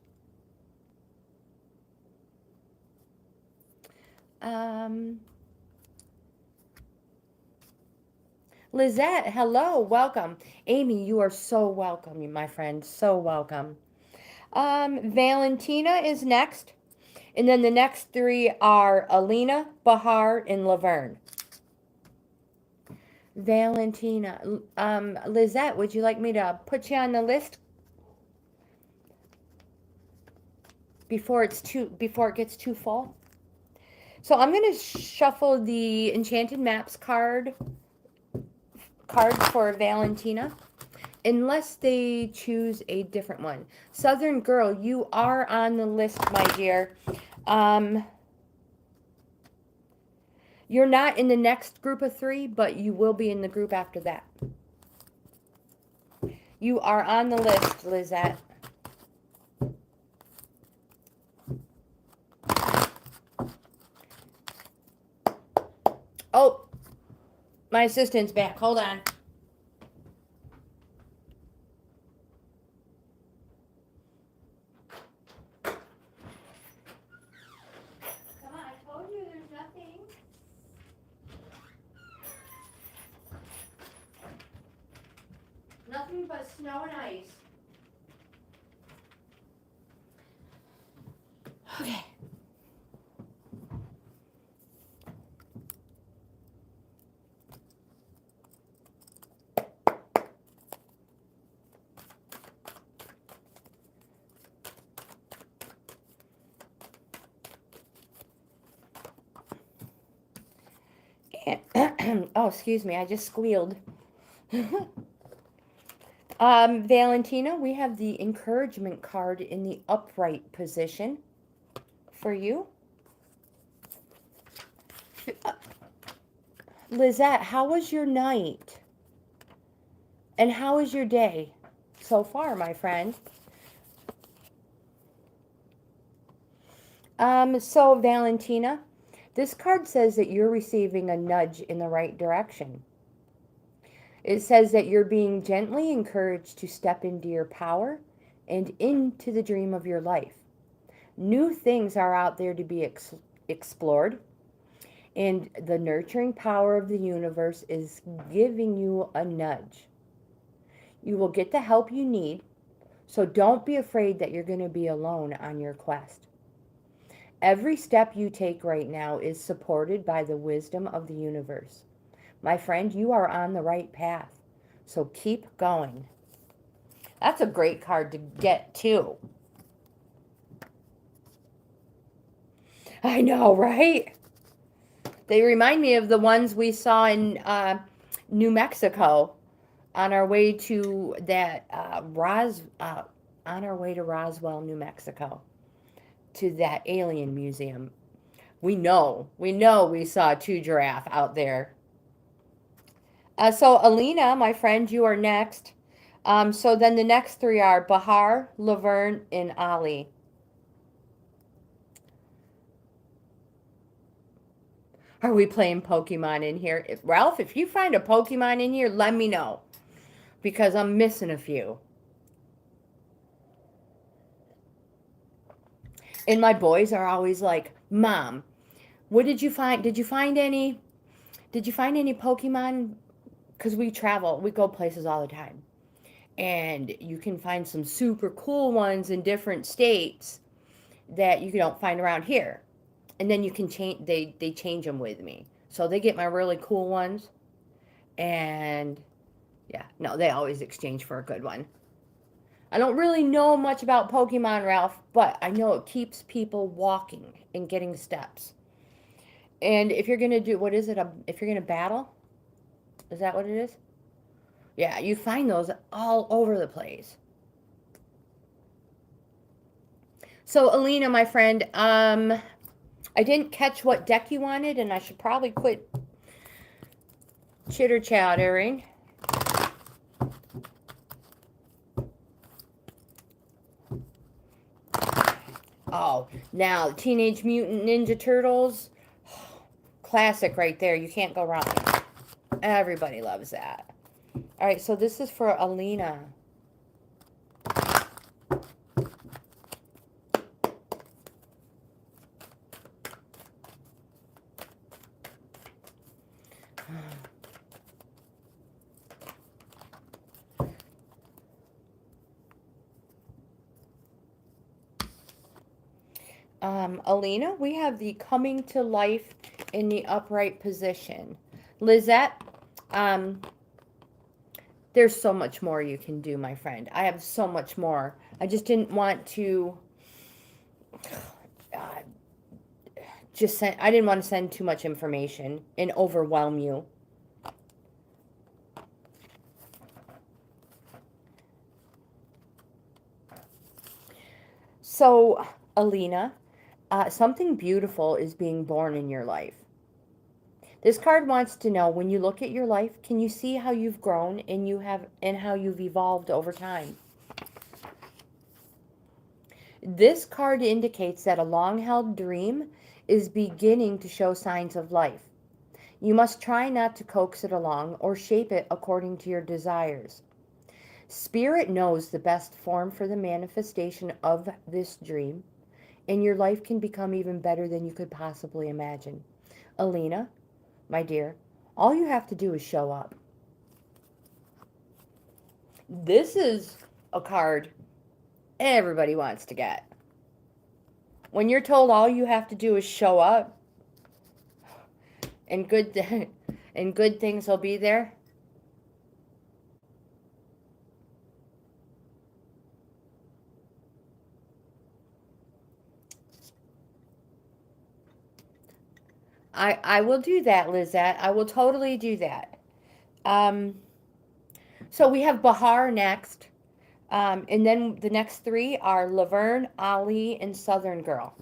Lizette, hello, welcome. Amy, you are so welcome, my friend. So welcome. Valentina is next. And then the next three are Alina, Bahar, and Laverne. Valentina. Lizette, would you like me to put you on the list before it gets too full? So I'm going to shuffle the Enchanted Maps card for Valentina. unless they choose a different one. Southern Girl, you are on the list, my dear. You're not in the next group of 3, but you will be in the group after that. You are on the list, Lizette. Oh, my assistant's back. Hold on. Come on, I told you there's nothing. Nothing but snow and ice. Okay. Oh, excuse me, I just squealed. Valentina, we have the encouragement card in the upright position for you. Lizette, how was your night? And how is your day so far, my friend? So Valentina, this card says that you're receiving a nudge in the right direction. It says that you're being gently encouraged to step into your power and into the dream of your life. New things are out there to be explored, and the nurturing power of the universe is giving you a nudge. You will get the help you need, so don't be afraid that you're going to be alone on your quest. Every step you take right now is supported by the wisdom of the universe. My friend, you are on the right path, so keep going. That's a great card to get, too. I know, right? They remind me of the ones we saw in New Mexico on our way to that on our way to Roswell, New Mexico, to that alien museum. We know we saw 2 giraffe out there. So Alina, my friend, you are next. So then the next 3 are Bahar, Laverne, and Ali. Are we playing Pokemon in here? Ralph, if you find a Pokemon in here, let me know, because I'm missing a few. And my boys are always like, Mom, what did you find? Did you find any Pokemon? Because we travel, we go places all the time. And you can find some super cool ones in different states that you don't find around here. And then you can change, they change them with me. So they get my really cool ones. And yeah, no, they always exchange for a good one. I don't really know much about Pokemon, Ralph, but I know it keeps people walking and getting steps. And if you're going to do, what is it? If you're going to battle? Is that what it is? Yeah, you find those all over the place. So, Alina, my friend, I didn't catch what deck you wanted, and I should probably quit chitter-chattering. Oh, now, Teenage Mutant Ninja Turtles. Classic right there. You can't go wrong. Everybody loves that. All right, so this is for Alina. Alina, we have the coming to life in the upright position. Lizette, there's so much more you can do, my friend. I have so much more. I just didn't want to I didn't want to send too much information and overwhelm you. So, Alina, something beautiful is being born in your life. This card wants to know, when you look at your life, can you see how you've grown and how you've evolved over time? This card indicates that a long-held dream is beginning to show signs of life. You must try not to coax it along or shape it according to your desires. Spirit knows the best form for the manifestation of this dream, and your life can become even better than you could possibly imagine. Alina, my dear, all you have to do is show up. This is a card everybody wants to get. When you're told all you have to do is show up and good things will be there. I will do that, Lizette. I will totally do that. So we have Bahar next. And then the next three are Laverne, Ali, and Southern Girl.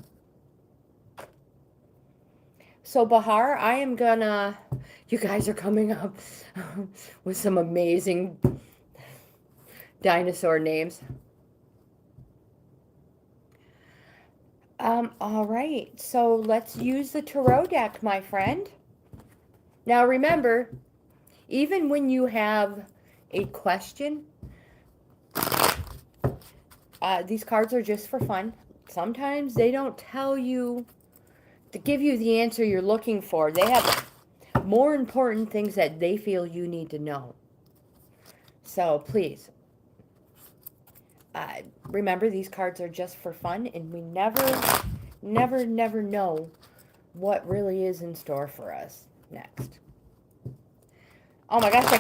So Bahar, I am gonna, you guys are coming up with some amazing dinosaur names. All right, so let's use the tarot deck, my friend. Now remember, even when you have a question, these cards are just for fun. Sometimes they don't tell you to give you the answer you're looking for. They have more important things that they feel you need to know. So please, remember, these cards are just for fun, and we never know what really is in store for us next. Oh my gosh, I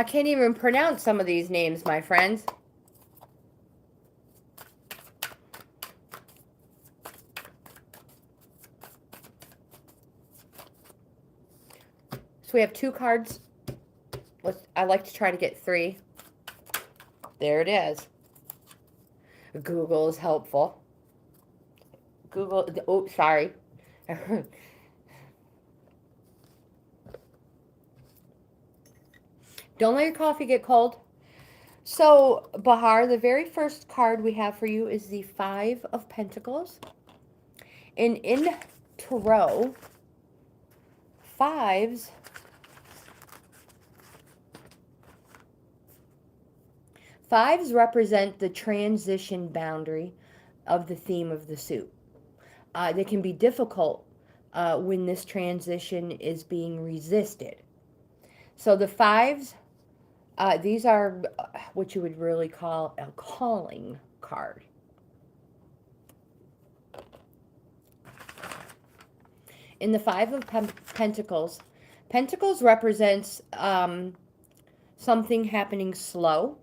can't even pronounce some of these names, my friends. So we have two cards. I like to try to get three. There it is. Google is helpful. Google, oops, sorry. Don't let your coffee get cold. So, Bahar, the very first card we have for you is the Five of Pentacles. And in Tarot, fives represent the transition boundary of the theme of the suit. They can be difficult when this transition is being resisted. So the fives, these are what you would really call a calling card. In the Five of Pentacles, Pentacles represents something happening slow,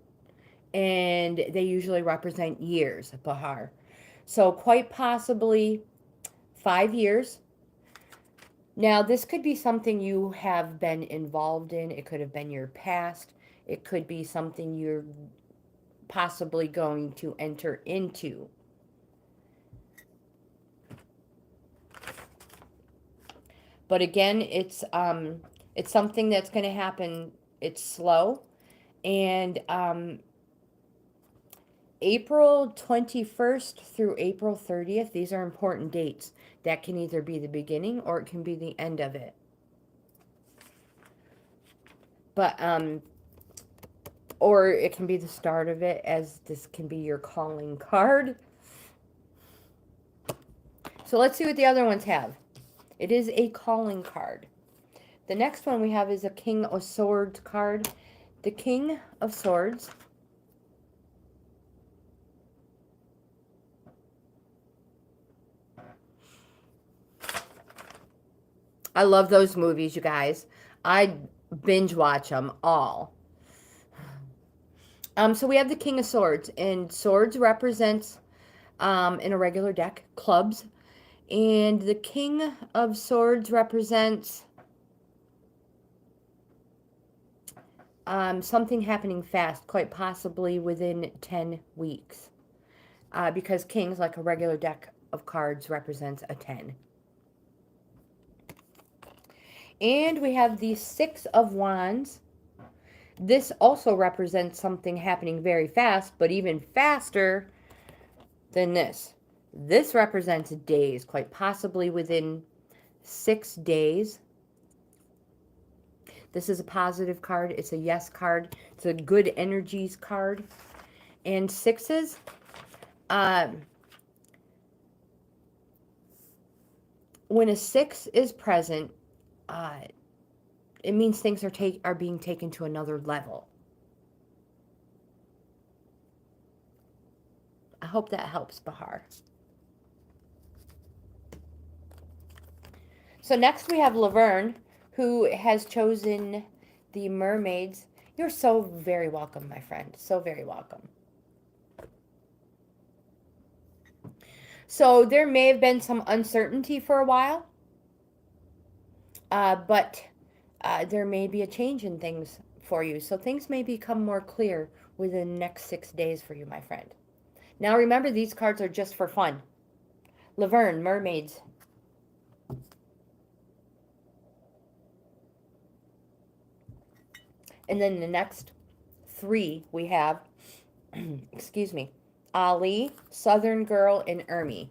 and they usually represent years, Bahar. So quite possibly 5 years. Now, this could be something you have been involved in. It could have been your past. It could be something you're possibly going to enter into. But again, it's something that's going to happen. It's slow. And April 21st through April 30th, these are important dates. That can either be the beginning or it can be the end of it. But, or it can be the start of it, as this can be your calling card. So let's see what the other ones have. It is a calling card. The next one we have is a King of Swords card. The King of Swords I love those movies, you guys. I binge watch them all. So we have the King of Swords, and swords represents, in a regular deck, clubs. And the King of Swords represents something happening fast, quite possibly within 10 weeks. because kings, like a regular deck of cards, represents a 10. And we have the Six of Wands. This also represents something happening very fast, but even faster than this. This represents days, quite possibly within 6 days. This is a positive card. It's a yes card. It's a good energies card. And sixes, when a 6 is present, it means things are being taken to another level. I hope that helps, Bahar. So next we have Laverne, who has chosen the mermaids. You're so very welcome, my friend. So very welcome. So there may have been some uncertainty for a while, but there may be a change in things for you. So things may become more clear within the next 6 days for you, my friend. Now remember, these cards are just for fun. Laverne, mermaids. And then the next 3 we have, excuse me, Ali, Southern Girl, and Ermi.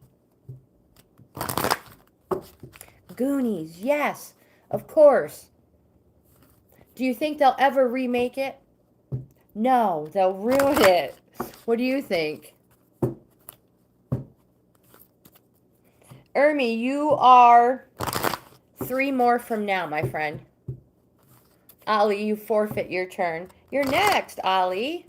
Goonies, yes, of course. Do you think they'll ever remake it? No, they'll ruin it. What do you think? Ermi, you are 3 more from now, my friend. Ali, you forfeit your turn. You're next, Ali.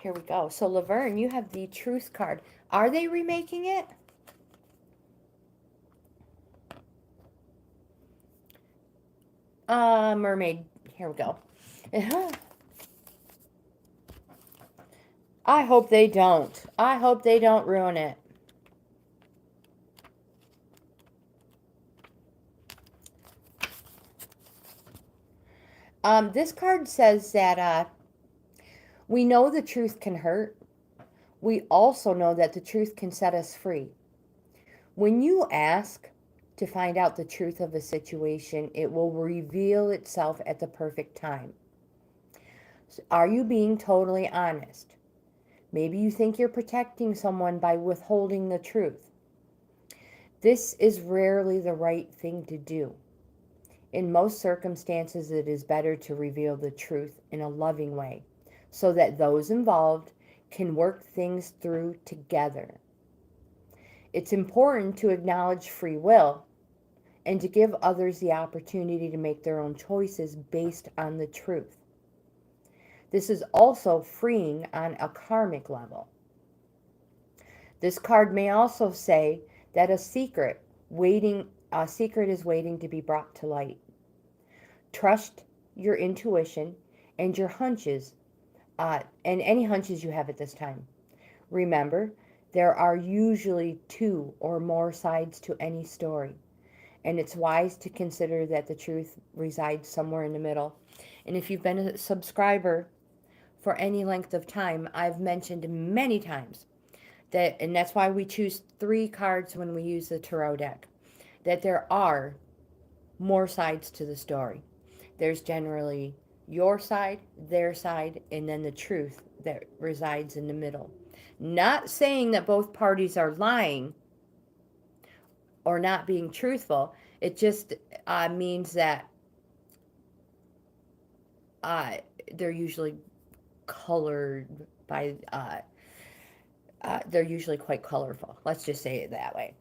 Here we go. So, Laverne, you have the Truth card. Are they remaking it? Mermaid. Here we go. I hope they don't. I hope they don't ruin it. This card says that we know the truth can hurt. We also know that the truth can set us free. When you ask to find out the truth of a situation, it will reveal itself at the perfect time. So are you being totally honest? Maybe you think you're protecting someone by withholding the truth. This is rarely the right thing to do. In most circumstances, it is better to reveal the truth in a loving way so that those involved can work things through together. It's important to acknowledge free will and to give others the opportunity to make their own choices based on the truth. This is also freeing on a karmic level. This card may also say that a secret is waiting to be brought to light. Trust your intuition and your hunches, and any hunches you have at this time. Remember, there are usually 2 or more sides to any story, and it's wise to consider that the truth resides somewhere in the middle. And if you've been a subscriber for any length of time, I've mentioned many times that, and that's why we choose 3 cards when we use the tarot deck, that there are more sides to the story. There's generally your side, their side, and then the truth that resides in the middle. Not saying that both parties are lying or not being truthful. It just means that they're usually colored by, they're usually quite colorful. Let's just say it that way.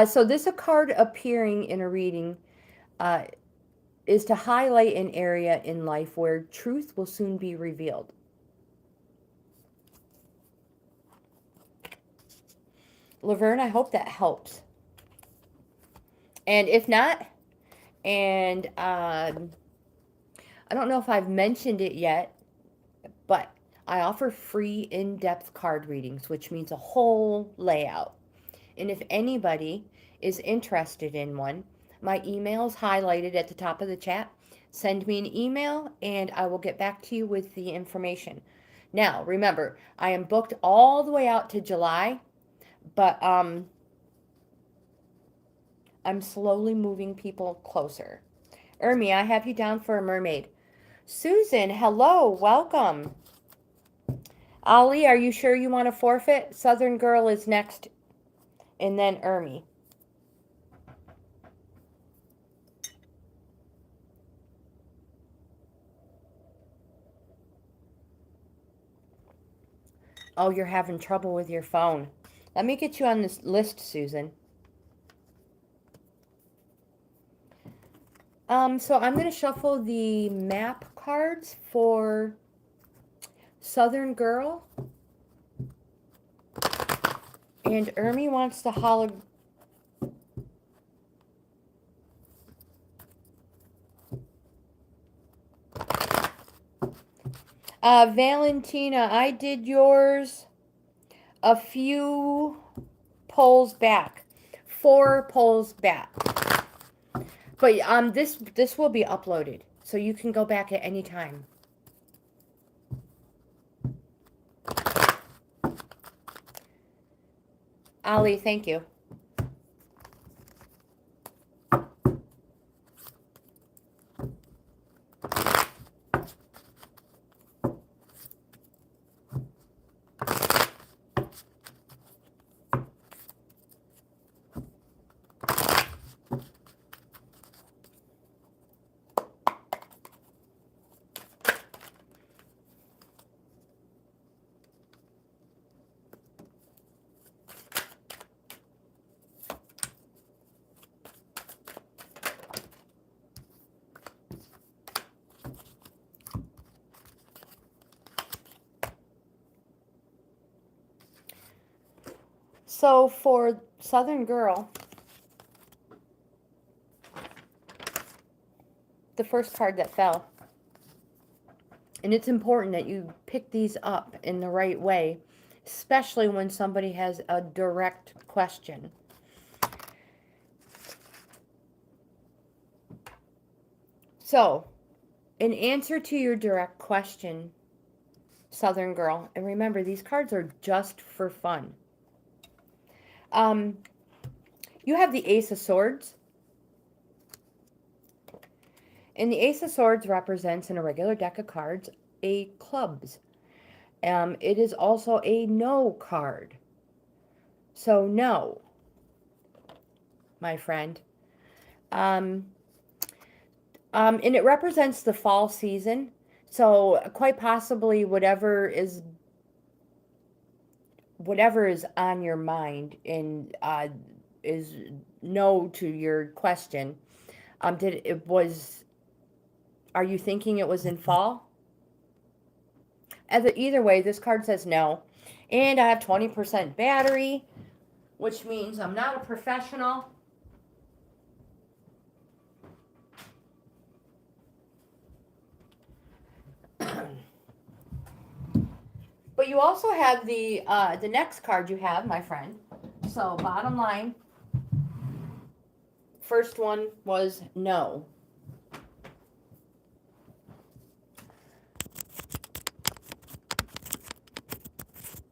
So this a card appearing in a reading is to highlight an area in life where truth will soon be revealed. Laverne, I hope that helps. And if not, and I don't know if I've mentioned it yet, but I offer free in-depth card readings, which means a whole layout. And if anybody is interested in one, My email is highlighted at the top of the chat. Send me an email and I will get back to you with the information. Now, remember, I am booked all the way out to July, but I'm slowly moving people closer. Ermi, I have you down for a mermaid. Susan, hello, welcome. Ali, are you sure you want to forfeit? Southern Girl is next, and then Ermi. Oh, you're having trouble with your phone. Let me get you on this list, Susan. So I'm going to shuffle the map cards for Southern Girl. And Ermi wants to Valentina, I did yours a few polls back. 4 polls back. But this will be uploaded, so you can go back at any time. Ali, thank you. So for Southern Girl, the first card that fell, and it's important that you pick these up in the right way, especially when somebody has a direct question. So, in answer to your direct question, Southern Girl, and remember, these cards are just for fun. You have the Ace of Swords. And the Ace of Swords represents, in a regular deck of cards, a clubs. It is also a no card. So no, my friend. And it represents the fall season. So quite possibly whatever is on your mind and is no to your question. Are you thinking it was in fall? Either way, this card says no. And I have 20% battery, which means I'm not a professional. But you also have the next card you have, my friend. So bottom line, first one was no.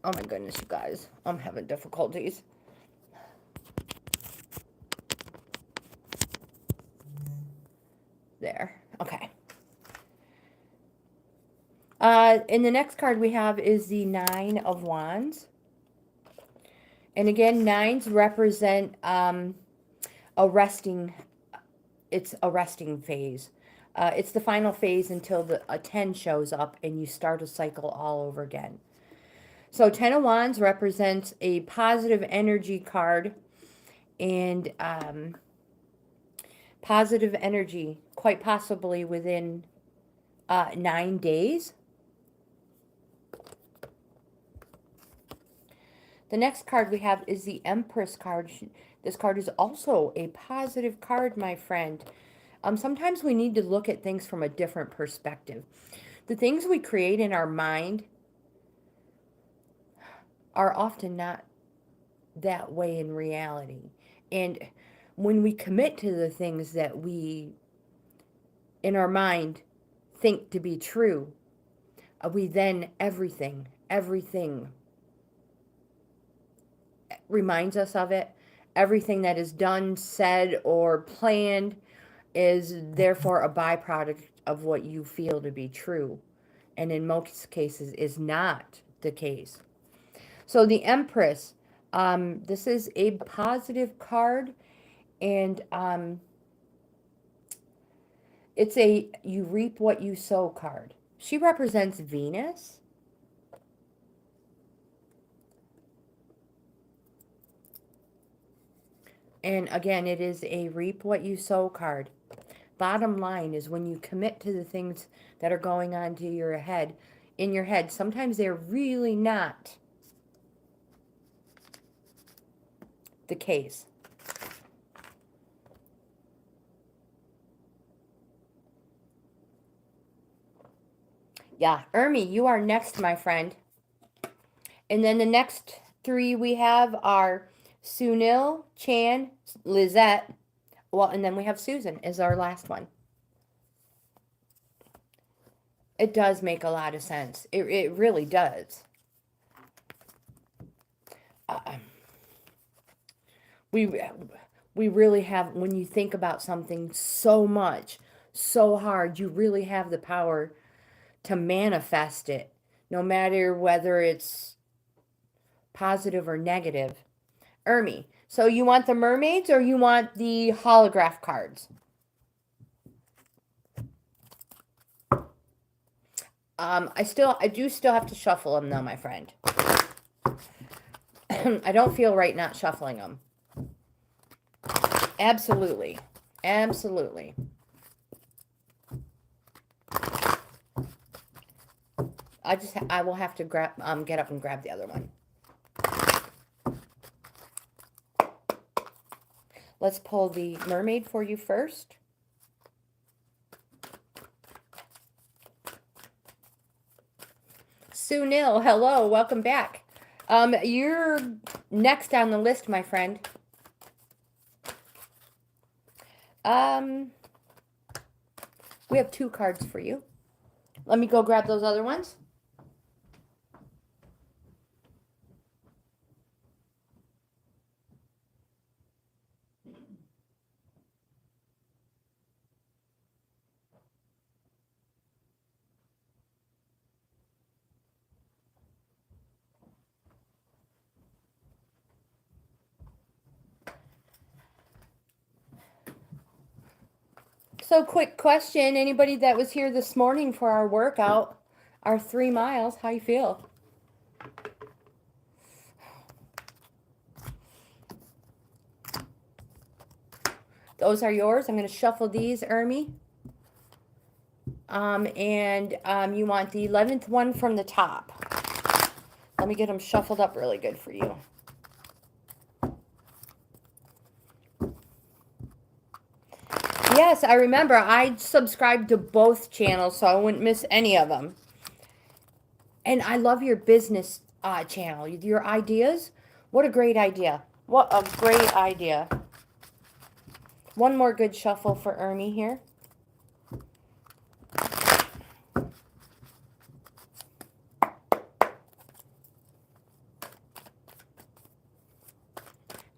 Oh my goodness, you guys. I'm having difficulties. There. Okay. And the next card we have is the Nine of Wands. And again, nines represent it's a resting phase. It's the final phase until a 10 shows up and you start a cycle all over again. So 10 of Wands represents a positive energy card, and positive energy quite possibly within 9 days. The next card we have is the Empress card. This card is also a positive card, my friend. Sometimes we need to look at things from a different perspective. The things we create in our mind are often not that way in reality. And when we commit to the things that we, in our mind, think to be true, we then everything reminds us of it. Everything that is done, said, or planned is therefore a byproduct of what you feel to be true, and in most cases is not the case. So the Empress, this is a positive card, and it's a you reap what you sow card. She represents Venus. And again, it is a reap what you sow card. Bottom line is when you commit to the things that are going on to your head, in your head, sometimes they're really not the case. Yeah, Ermi, you are next, my friend. And then the next three we have are Sunil, Chan, Lizette. Well, and then we have Susan is our last one. It does make a lot of sense. It really does. We really have, when you think about something so much, so hard, you really have the power to manifest it, no matter whether it's positive or negative. Ermi, so you want the mermaids or you want the holograph cards? I do still have to shuffle them though, my friend. I don't feel right not shuffling them. Absolutely. Absolutely. I will have to grab get up and grab the other one. Let's pull the mermaid for you first. Sunil, hello, welcome back. You're next on the list, my friend. We have 2 cards for you. Let me go grab those other ones. So quick question, anybody that was here this morning for our workout, our 3 miles, how you feel? Those are yours. I'm going to shuffle these, Ermi. And you want the 11th one from the top. Let me get them shuffled up really good for you. Yes, I remember. I subscribed to both channels, so I wouldn't miss any of them. And I love your business channel. Your ideas. What a great idea. What a great idea. One more good shuffle for Ermi here.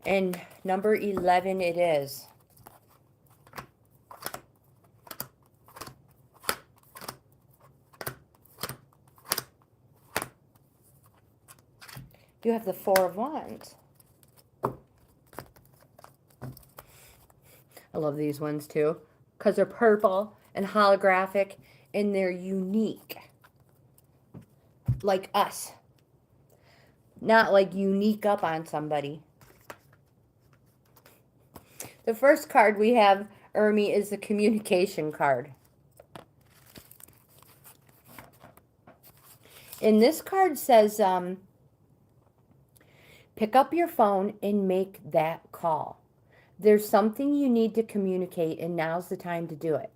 And number 11 it is. You have the 4 of Wands. I love these ones too, because they're purple and holographic, and they're unique. Like us. Not like unique up on somebody. The first card we have, Ermi, is the communication card. And this card says, pick up your phone and make that call. There's something you need to communicate, and now's the time to do it.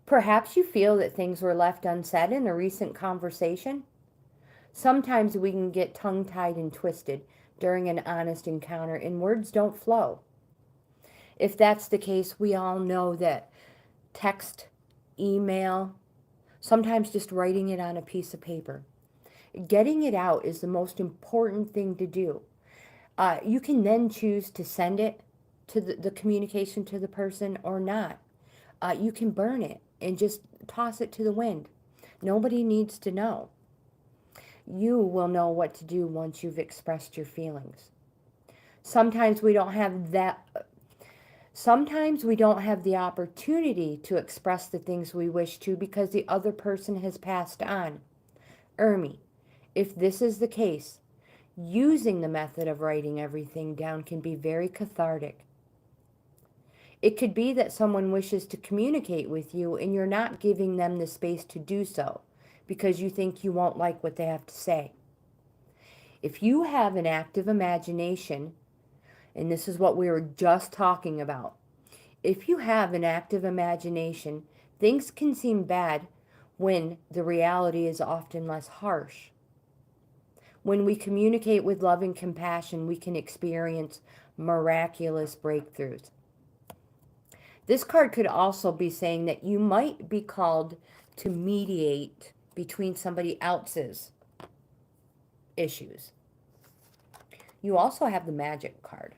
Perhaps you feel that things were left unsaid in a recent conversation. Sometimes we can get tongue-tied and twisted during an honest encounter, and words don't flow. If that's the case, we all know that text, email, sometimes just writing it on a piece of paper, getting it out is the most important thing to do. You can then choose to send it to the communication to the person or not. You can burn it and just toss it to the wind. Nobody needs to know. You will know what to do once you've expressed your feelings. Sometimes we don't have the opportunity to express the things we wish to because the other person has passed on. Ermi, if this is the case, using the method of writing everything down can be very cathartic. It could be that someone wishes to communicate with you and you're not giving them the space to do so because you think you won't like what they have to say. If you have an active imagination, and this is what we were just talking about, if you have an active imagination, things can seem bad when the reality is often less harsh. When we communicate with love and compassion, we can experience miraculous breakthroughs. This card could also be saying that you might be called to mediate between somebody else's issues. You also have the Magic card.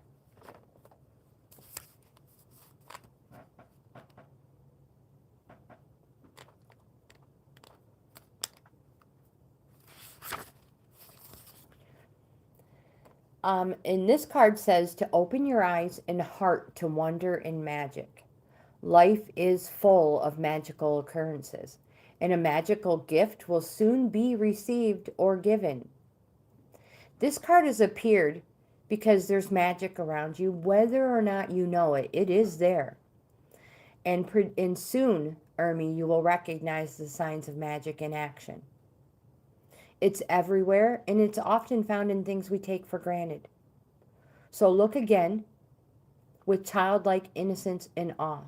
And this card says to open your eyes and heart to wonder and magic. Life is full of magical occurrences, and a magical gift will soon be received or given. This card has appeared because there's magic around you, whether or not you know it. It is there. And soon, Ermi, you will recognize the signs of magic in action. It's everywhere, and it's often found in things we take for granted. So look again with childlike innocence and awe.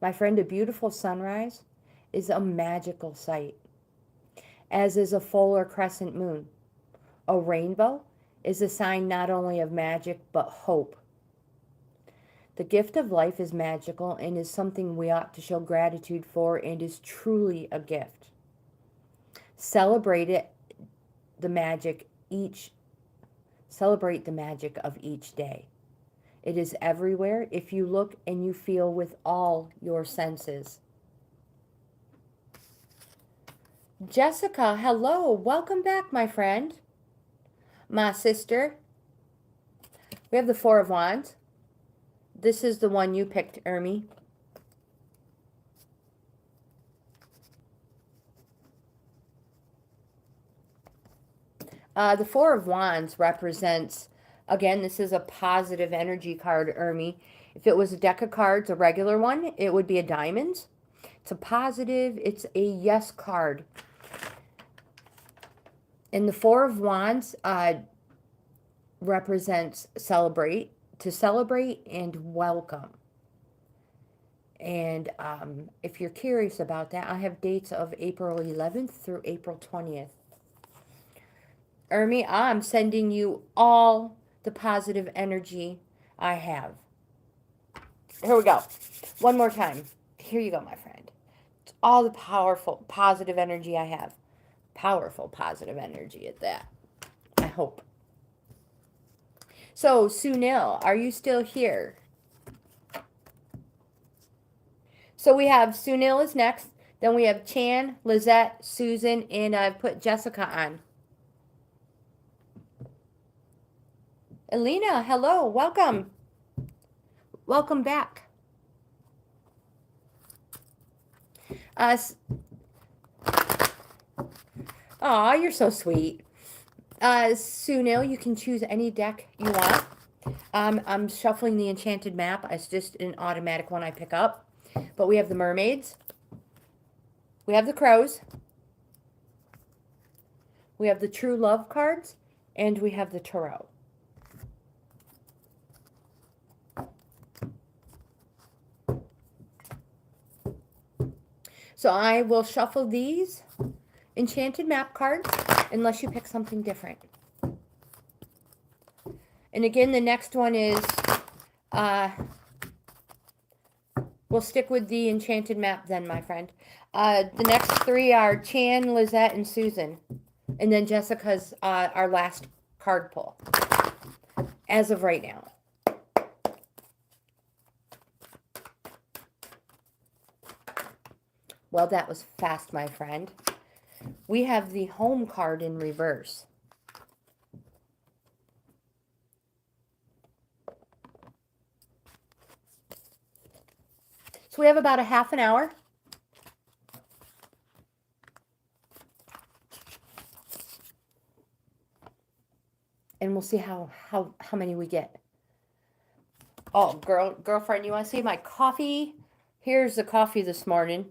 My friend, a beautiful sunrise is a magical sight, as is a full or crescent moon. A rainbow is a sign not only of magic, but hope. The gift of life is magical and is something we ought to show gratitude for, and is truly a gift. Celebrate the magic of each day. It is everywhere if you look and you feel with all your senses. Jessica, hello. Welcome back, my friend. My sister. We have the Four of Wands. This is the one you picked, Ermi. The Four of Wands represents, again, this is a positive energy card, Ermi. If it was a deck of cards, a regular one, it would be a diamond. It's a positive, it's a yes card. And the Four of Wands represents to celebrate and welcome. And if you're curious about that, I have dates of April 11th through April 20th. Ermi, I'm sending you all the positive energy I have. Here we go. One more time. Here you go, my friend. It's all the powerful, positive energy I have. Powerful, positive energy at that. I hope. So, Sunil, are you still here? So we have Sunil is next. Then we have Chan, Lizette, Susan, and I've put Jessica on. Alina, hello, welcome. Welcome back. Aw, you're so sweet. Sunil, you can choose any deck you want. I'm shuffling the Enchanted Map. It's just an automatic one I pick up. But we have the Mermaids. We have the Crows. We have the True Love cards. And we have the Tarot. So I will shuffle these Enchanted Map cards unless you pick something different. And again, the next one is We'll stick with the enchanted map then, my friend. The next three are Chan, Lizette, and Susan. And then Jessica's our last card pull. As of right now. Well, that was fast, my friend. We have the home card in reverse. So we have about a half an hour. And we'll see how many we get. Oh, girlfriend, you want to see my coffee? Here's the coffee this morning.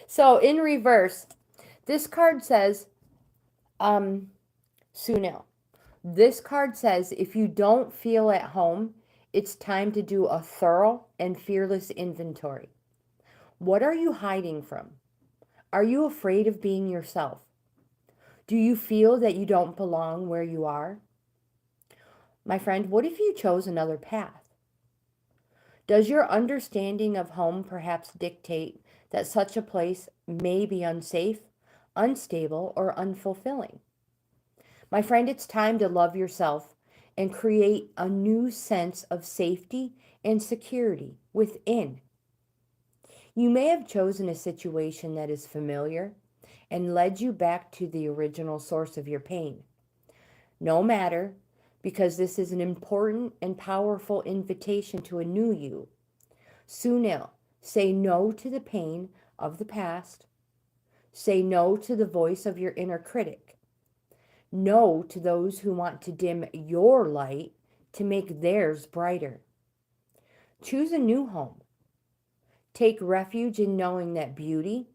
So in reverse, this card says, Sunil. This card says, if you don't feel at home, it's time to do a thorough and fearless inventory. What are you hiding from? Are you afraid of being yourself? Do you feel that you don't belong where you are? My friend, what if you chose another path? Does your understanding of home perhaps dictate that such a place may be unsafe, unstable, or unfulfilling? My friend, it's time to love yourself and create a new sense of safety and security within. You may have chosen a situation that is familiar and led you back to the original source of your pain. No matter, because this is an important and powerful invitation to a new you. Sunil, say no to the pain of the past. Say no to the voice of your inner critic. No to those who want to dim your light to make theirs brighter. Choose a new home. Take refuge in knowing that beauty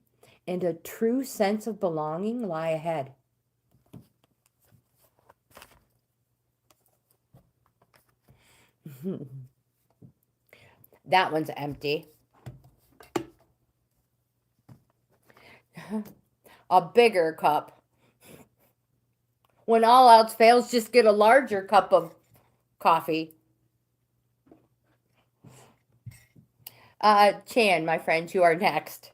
and a true sense of belonging lie ahead. That one's empty. A bigger cup. When all else fails, just get a larger cup of coffee. Chan, my friend, you are next.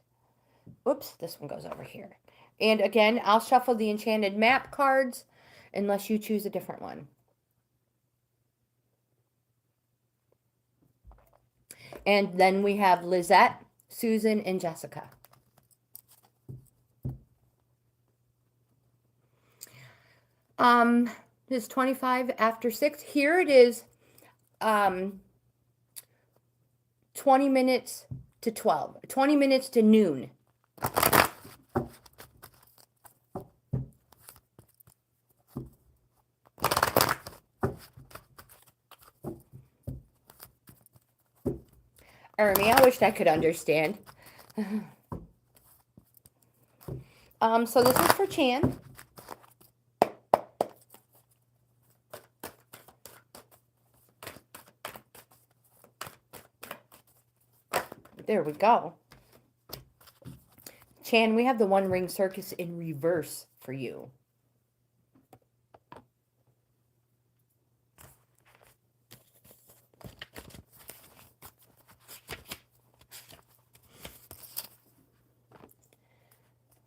Whoops, this one goes over here. And again, I'll shuffle the enchanted map cards unless you choose a different one. And then we have Lizette, Susan, and Jessica. It's 25 after 6. Here it is, 20 minutes to 12. 20 minutes to noon. Ermi, I wished I could understand. So this is for Chan. There we go. Chan, we have the One Ring Circus in reverse for you.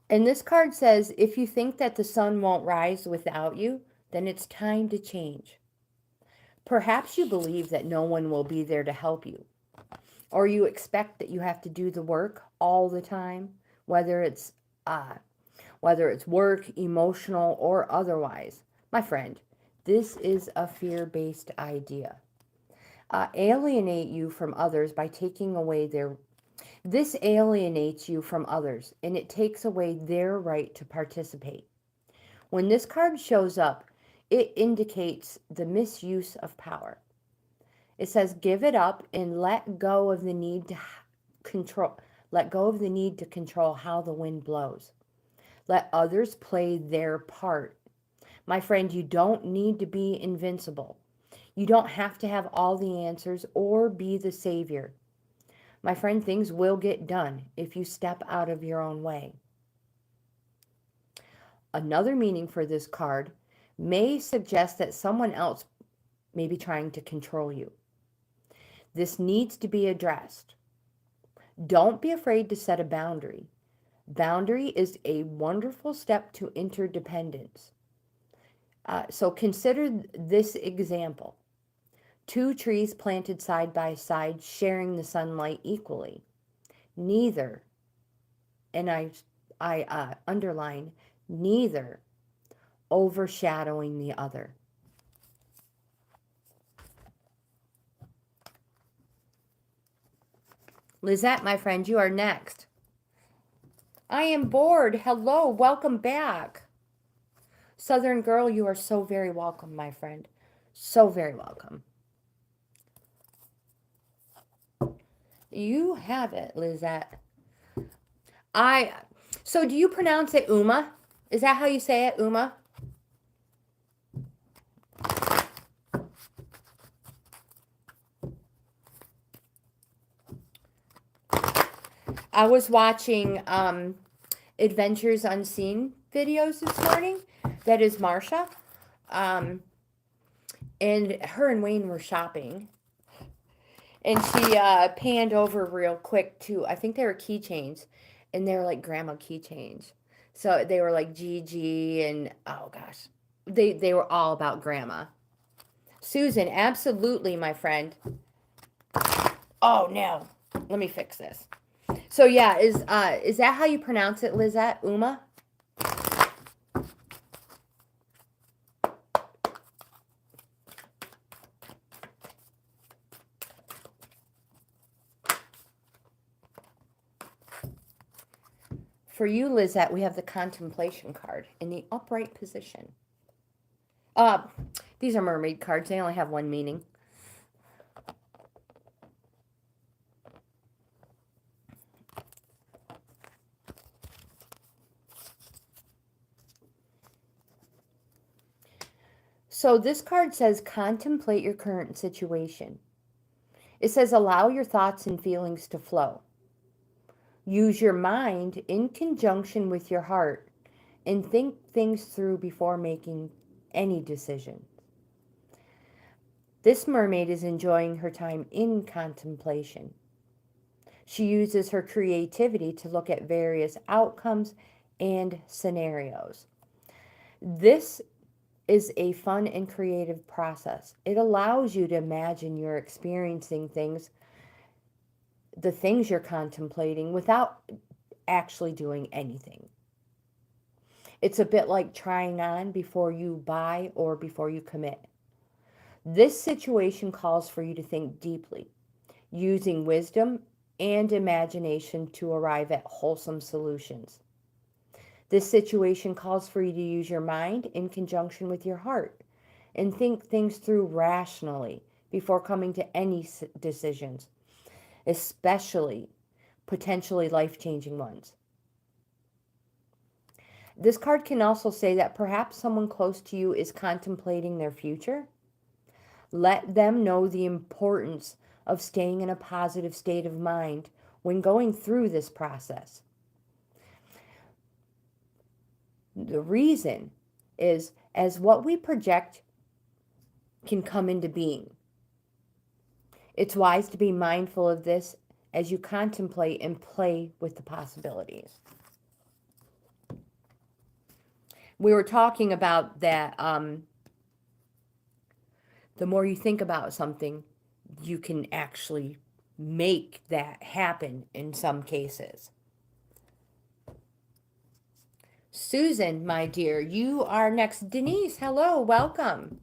And this card says, if you think that the sun won't rise without you, then it's time to change. Perhaps you believe that no one will be there to help you. Or you expect that you have to do the work all the time, whether it's work, emotional, or otherwise. My friend, this is a fear-based idea. Alienate you from others by taking away their... This alienates you from others, and it takes away their right to participate. When this card shows up, it indicates the misuse of power. It says, give it up and let go of the need to control. Let go of the need to control how the wind blows. Let others play their part. My friend, you don't need to be invincible. You don't have to have all the answers or be the savior. My friend, things will get done if you step out of your own way. Another meaning for this card may suggest that someone else may be trying to control you. This needs to be addressed. Don't be afraid to set a boundary. Boundary is a wonderful step to interdependence. So consider this example. Two trees planted side by side, sharing the sunlight equally. Neither, and I underline, neither overshadowing the other. Lizette, my friend, you are next. I am bored. Hello, welcome back. Southern Girl, you are so very welcome, my friend. So very welcome. You have it, Lizette. So do you pronounce it Uma? Is that how you say it, Uma? I was watching Adventures Unseen videos this morning. That is Marsha. And her and Wayne were shopping. And she panned over real quick to, I think they were keychains. And they were like grandma keychains. So they were like Gigi and, oh gosh. They were all about grandma. Susan, absolutely, my friend. Oh, no. Let me fix this. So yeah, is that how you pronounce it, Lizette? Uma? For you, Lizette, we have the contemplation card in the upright position. These are mermaid cards. They only have one meaning. So this card says, contemplate your current situation. It says, allow your thoughts and feelings to flow. Use your mind in conjunction with your heart and think things through before making any decision. This mermaid is enjoying her time in contemplation. She uses her creativity to look at various outcomes and scenarios. This is a fun and creative process. It allows you to imagine you're experiencing things, the things you're contemplating, without actually doing anything. It's a bit like trying on before you buy or before you commit. This situation calls for you to think deeply, using wisdom and imagination to arrive at wholesome solutions. This situation calls for you to use your mind in conjunction with your heart and think things through rationally before coming to any decisions, especially potentially life-changing ones. This card can also say that perhaps someone close to you is contemplating their future. Let them know the importance of staying in a positive state of mind when going through this process. The reason is, as what we project can come into being. It's wise to be mindful of this as you contemplate and play with the possibilities. We were talking about that the more you think about something, you can actually make that happen in some cases. Susan, my dear, you are next. Denise, hello, welcome.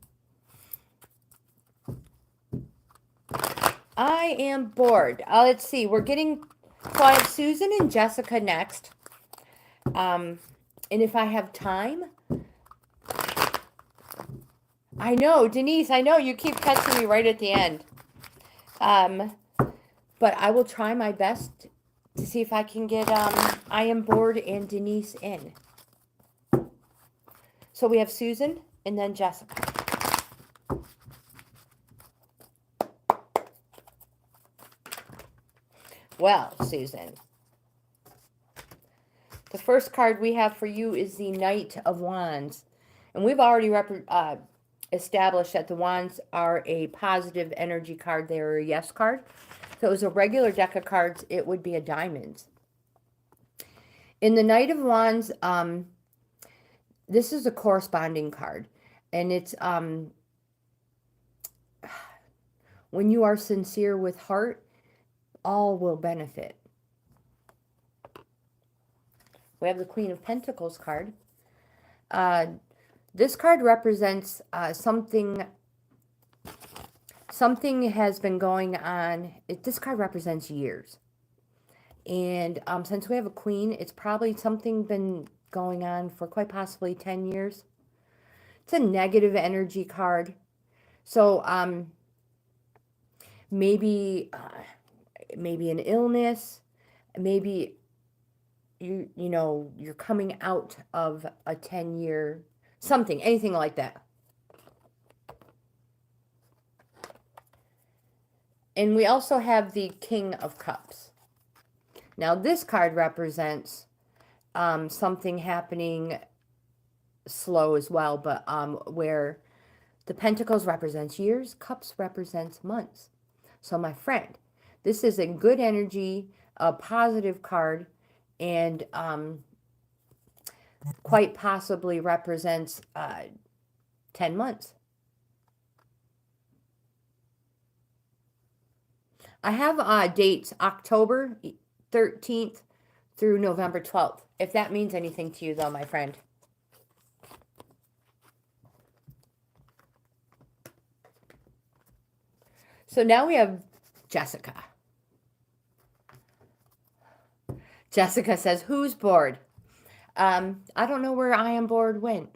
I am bored. Let's see, we're getting, so I have Susan and Jessica next. And if I have time, I know, Denise, I know, you keep catching me right at the end. But I will try my best to see if I can get I am bored and Denise in. So we have Susan and then Jessica. Well, Susan, the first card we have for you is the Knight of Wands. And we've already established that the wands are a positive energy card. They're a yes card. If it was a regular deck of cards, it would be a diamonds. In the Knight of Wands, this is a corresponding card. And it's when you are sincere with heart, all will benefit. We have the Queen of Pentacles card. This card represents something has been going on. This card represents years. And since we have a queen, it's probably something been going on for quite possibly 10 years. It's a negative energy card. So maybe an illness, maybe you know, you're coming out of a 10-year something, anything like that. And we also have the King of Cups. Now this card represents something happening slow as well, but where the Pentacles represents years, Cups represents months. So my friend, this is a good energy, a positive card, and quite possibly represents 10 months. I have dates October 13th through November 12th. If that means anything to you, though, my friend. So now we have Jessica. Jessica says, who's bored? I don't know where I am bored went.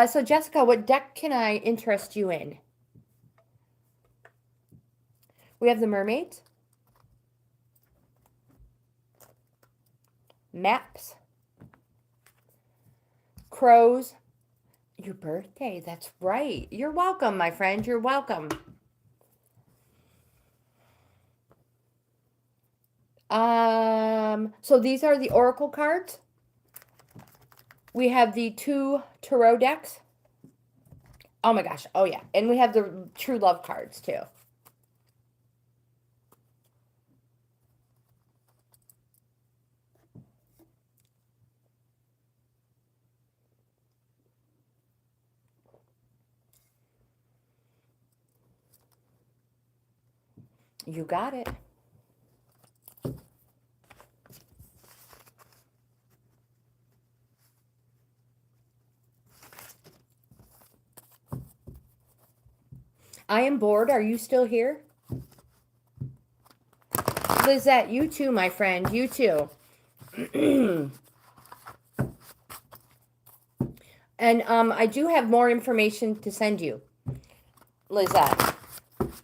So Jessica, what deck can I interest you in? We have the Mermaids, Maps, Crows, your birthday, that's right. You're welcome, my friend, you're welcome. So these are the Oracle cards. We have the 2 Tarot decks. Oh my gosh, oh yeah. And we have the True Love cards too. You got it. I am bored. Are you still here? Lizette, you too, my friend. You too. And I do have more information to send you, Lizette.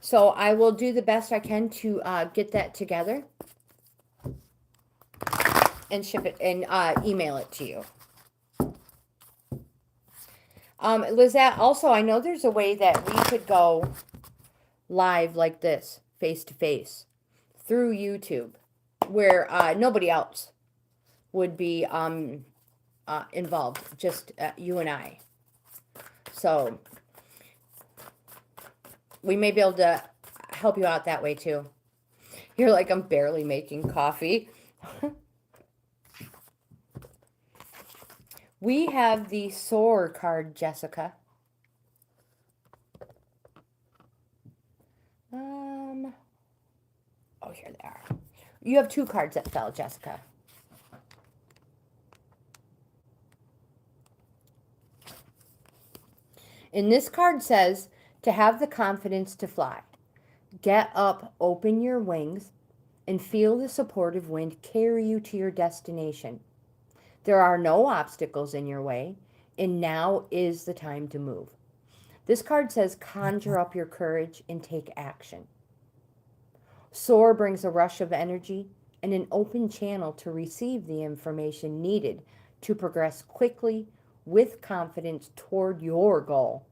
So I will do the best I can to get that together and ship it and email it to you. Lizette, also, I know there's a way that we could go live like this, face to face, through YouTube, where nobody else would be involved, just you and I. So we may be able to help you out that way too. You're like, I'm barely making coffee. We have the Soar card, Jessica. Oh, here they are. You have 2 cards that fell, Jessica. And this card says to have the confidence to fly. Get up, open your wings, and feel the supportive wind carry you to your destination. There are no obstacles in your way, and now is the time to move. This card says conjure up your courage and take action. Soar brings a rush of energy and an open channel to receive the information needed to progress quickly with confidence toward your goal.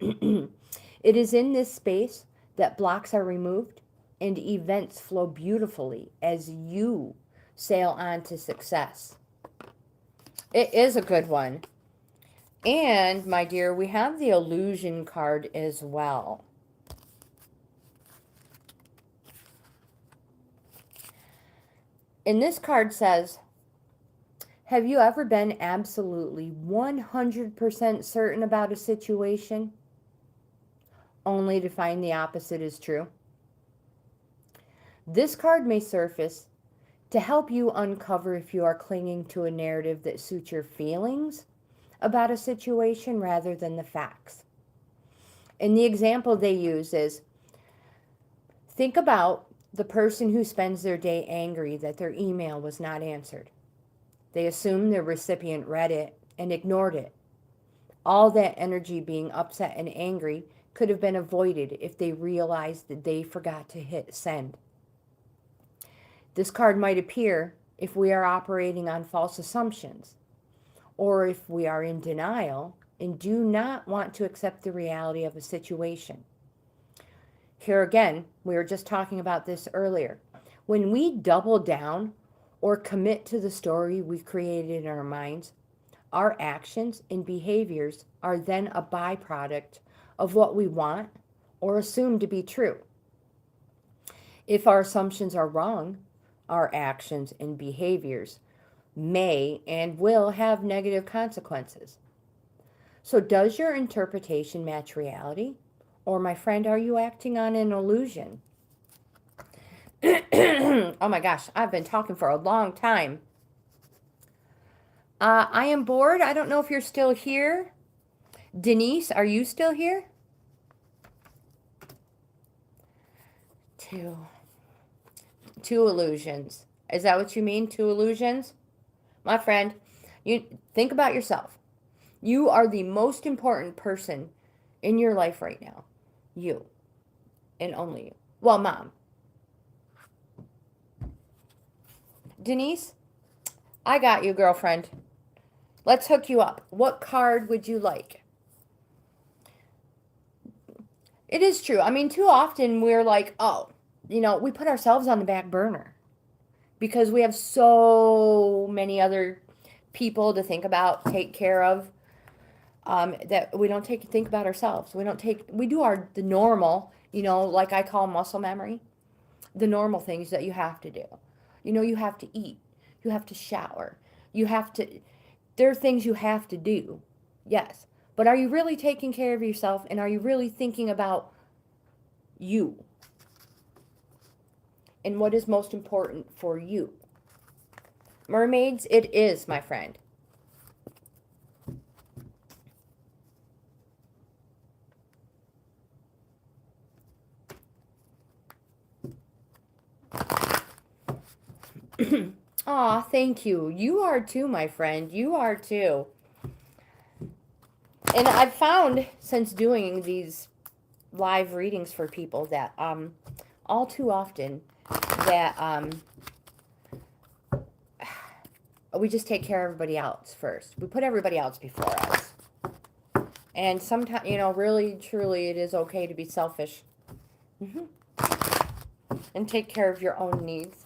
It is in this space that blocks are removed and events flow beautifully as you sail on to success. It is a good one. And, my dear, we have the illusion card as well. And this card says, have you ever been absolutely 100% certain about a situation, only to find the opposite is true? This card may surface to help you uncover if you are clinging to a narrative that suits your feelings about a situation rather than the facts. And the example they use is, think about the person who spends their day angry that their email was not answered. They assume the recipient read it and ignored it. All that energy being upset and angry could have been avoided if they realized that they forgot to hit send. This card might appear if we are operating on false assumptions, or if we are in denial and do not want to accept the reality of a situation. Here again, we were just talking about this earlier. When we double down or commit to the story we've created in our minds, our actions and behaviors are then a byproduct of what we want or assume to be true. If our assumptions are wrong, our actions and behaviors may and will have negative consequences. So does your interpretation match reality? Or, my friend, are you acting on an illusion? Oh my gosh, I've been talking for a long time. I am bored. I don't know if you're still here. Denise, are you still here? Two illusions. Is that what you mean? 2 illusions? My friend, you think about yourself. You are the most important person in your life right now. You. And only you. Well, Mom. Denise, I got you, girlfriend. Let's hook you up. What card would you like? It is true. I mean, too often we're like, oh, we put ourselves on the back burner because we have so many other people to think about, take care of, that we don't think about ourselves. We do the normal, like I call muscle memory, the normal things that you have to do. You have to eat, you have to shower, there are things you have to do, yes. But are you really taking care of yourself, and are you really thinking about you? And what is most important for you? Mermaids, it is, my friend. Aw, thank you. You are too, my friend. You are too. And I've found, since doing these live readings for people, that all too often that we just take care of everybody else first. We put everybody else before us. And sometimes, really, truly, it is okay to be selfish. And take care of your own needs.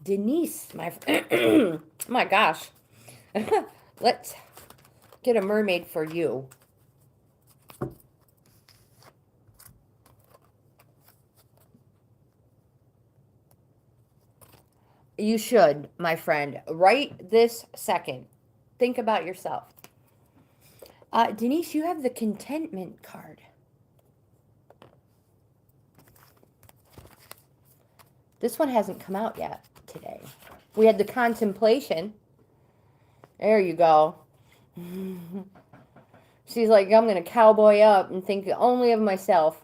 Denise, my gosh. Let's get a mermaid for you. You should, my friend. Right this second. Think about yourself. Denise, you have the contentment card. This one hasn't come out yet today. We had the contemplation. There you go. She's like, I'm going to cowboy up and think only of myself.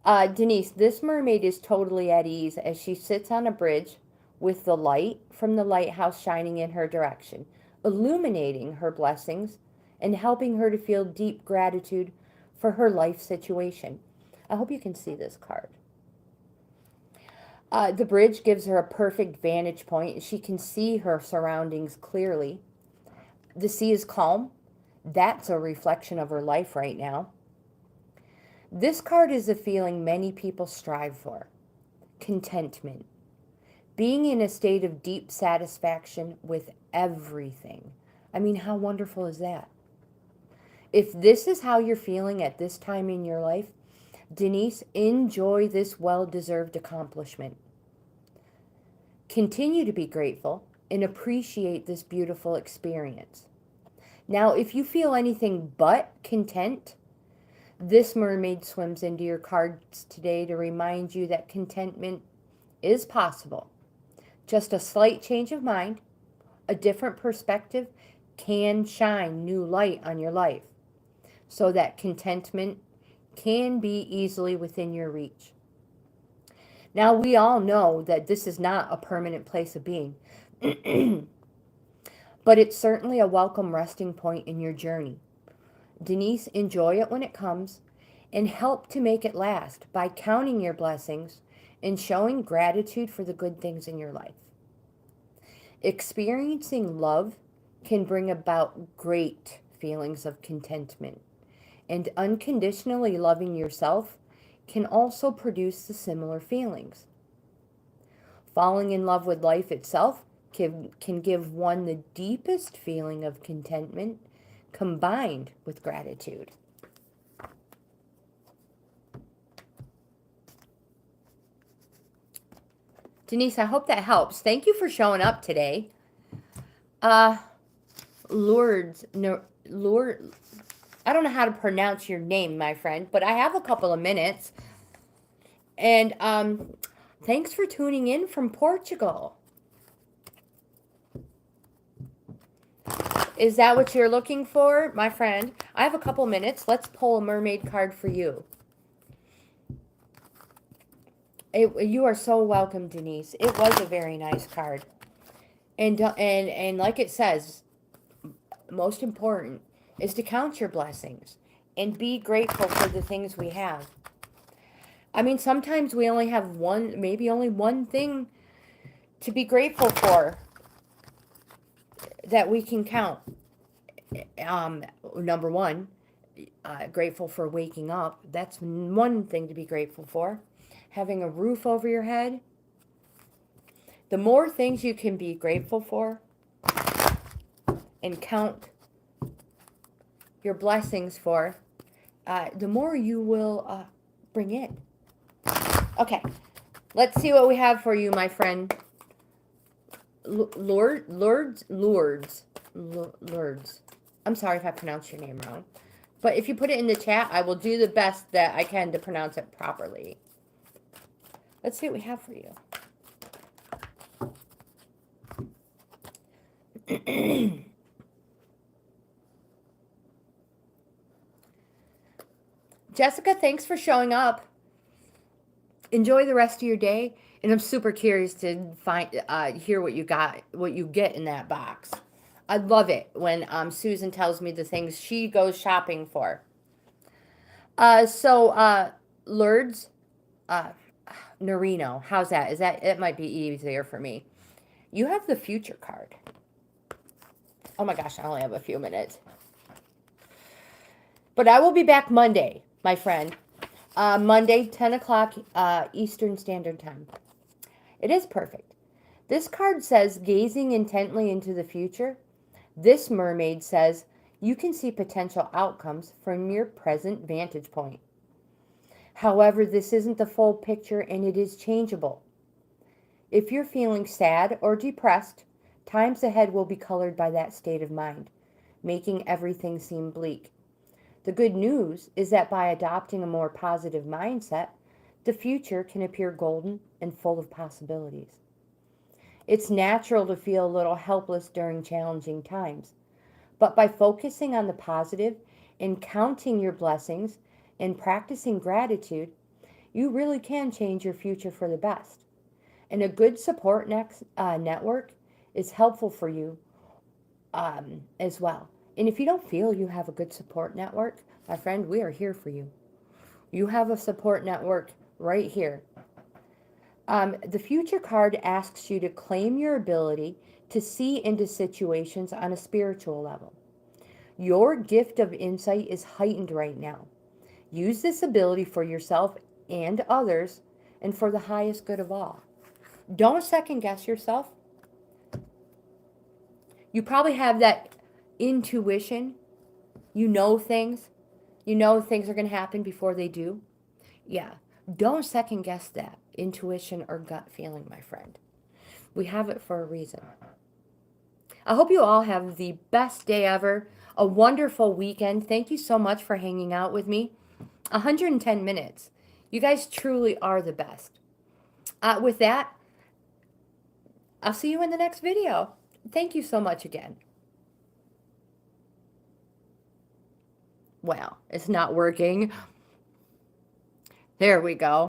Denise, this mermaid is totally at ease as she sits on a bridge with the light from the lighthouse shining in her direction, illuminating her blessings and helping her to feel deep gratitude for her life situation. I hope you can see this card. The bridge gives her a perfect vantage point. She can see her surroundings clearly. The sea is calm. That's a reflection of her life right now. This card is a feeling many people strive for. Contentment. Being in a state of deep satisfaction with everything. I mean, how wonderful is that? If this is how you're feeling at this time in your life, Denise, enjoy this well-deserved accomplishment. Continue to be grateful and appreciate this beautiful experience. Now, if you feel anything but content, this mermaid swims into your cards today to remind you that contentment is possible. Just a slight change of mind, a different perspective can shine new light on your life so that contentment can be easily within your reach. Now, we all know that this is not a permanent place of being, but it's certainly a welcome resting point in your journey. Denise, enjoy it when it comes and help to make it last by counting your blessings and showing gratitude for the good things in your life. Experiencing love can bring about great feelings of contentment, and unconditionally loving yourself can also produce the similar feelings. Falling in love with life itself can give one the deepest feeling of contentment combined with gratitude. Denise, I hope that helps. Thank you for showing up today. Lourdes, I don't know how to pronounce your name, my friend, but I have a couple of minutes. And thanks for tuning in from Portugal. Is that what you're looking for, my friend? I have a couple minutes. Let's pull a mermaid card for you. You are so welcome, Denise. It was a very nice card. And like it says, most important is to count your blessings and be grateful for the things we have. I mean, sometimes we only have one, maybe only one thing to be grateful for that we can count. Number one, grateful for waking up. That's one thing to be grateful for. Having a roof over your head. The more things you can be grateful for and count your blessings for, the more you will bring in. Okay, let's see what we have for you, my friend. Lourdes. I'm sorry if I pronounced your name wrong. But if you put it in the chat, I will do the best that I can to pronounce it properly. Let's see what we have for you. Jessica, thanks for showing up. Enjoy the rest of your day, and I'm super curious to hear what you get in that box. I love it when Susan tells me the things she goes shopping for. Lourdes, Norino, how's that? It might be easier for me. You have the future card. Oh my gosh, I only have a few minutes. But I will be back Monday, my friend. Monday, 10 o'clock Eastern Standard Time. It is perfect. This card says, gazing intently into the future. This mermaid says, you can see potential outcomes from your present vantage point. However, this isn't the full picture and it is changeable. If you're feeling sad or depressed, times ahead will be colored by that state of mind, making everything seem bleak. The good news is that by adopting a more positive mindset, the future can appear golden and full of possibilities. It's natural to feel a little helpless during challenging times, but by focusing on the positive and counting your blessings and practicing gratitude, you really can change your future for the best. And a good support network is helpful for you as well. And if you don't feel you have a good support network, my friend, we are here for you. You have a support network right here. The future card asks you to claim your ability to see into situations on a spiritual level. Your gift of insight is heightened right now. Use this ability for yourself and others and for the highest good of all. Don't second guess yourself. You probably have that intuition. You know things. You know things are going to happen before they do. Yeah. Don't second guess that intuition or gut feeling, my friend. We have it for a reason. I hope you all have the best day ever, a wonderful weekend. Thank you so much for hanging out with me. 110 minutes. You guys truly are the best. With that, I'll see you in the next video. Thank you so much again. Well, it's not working. There we go.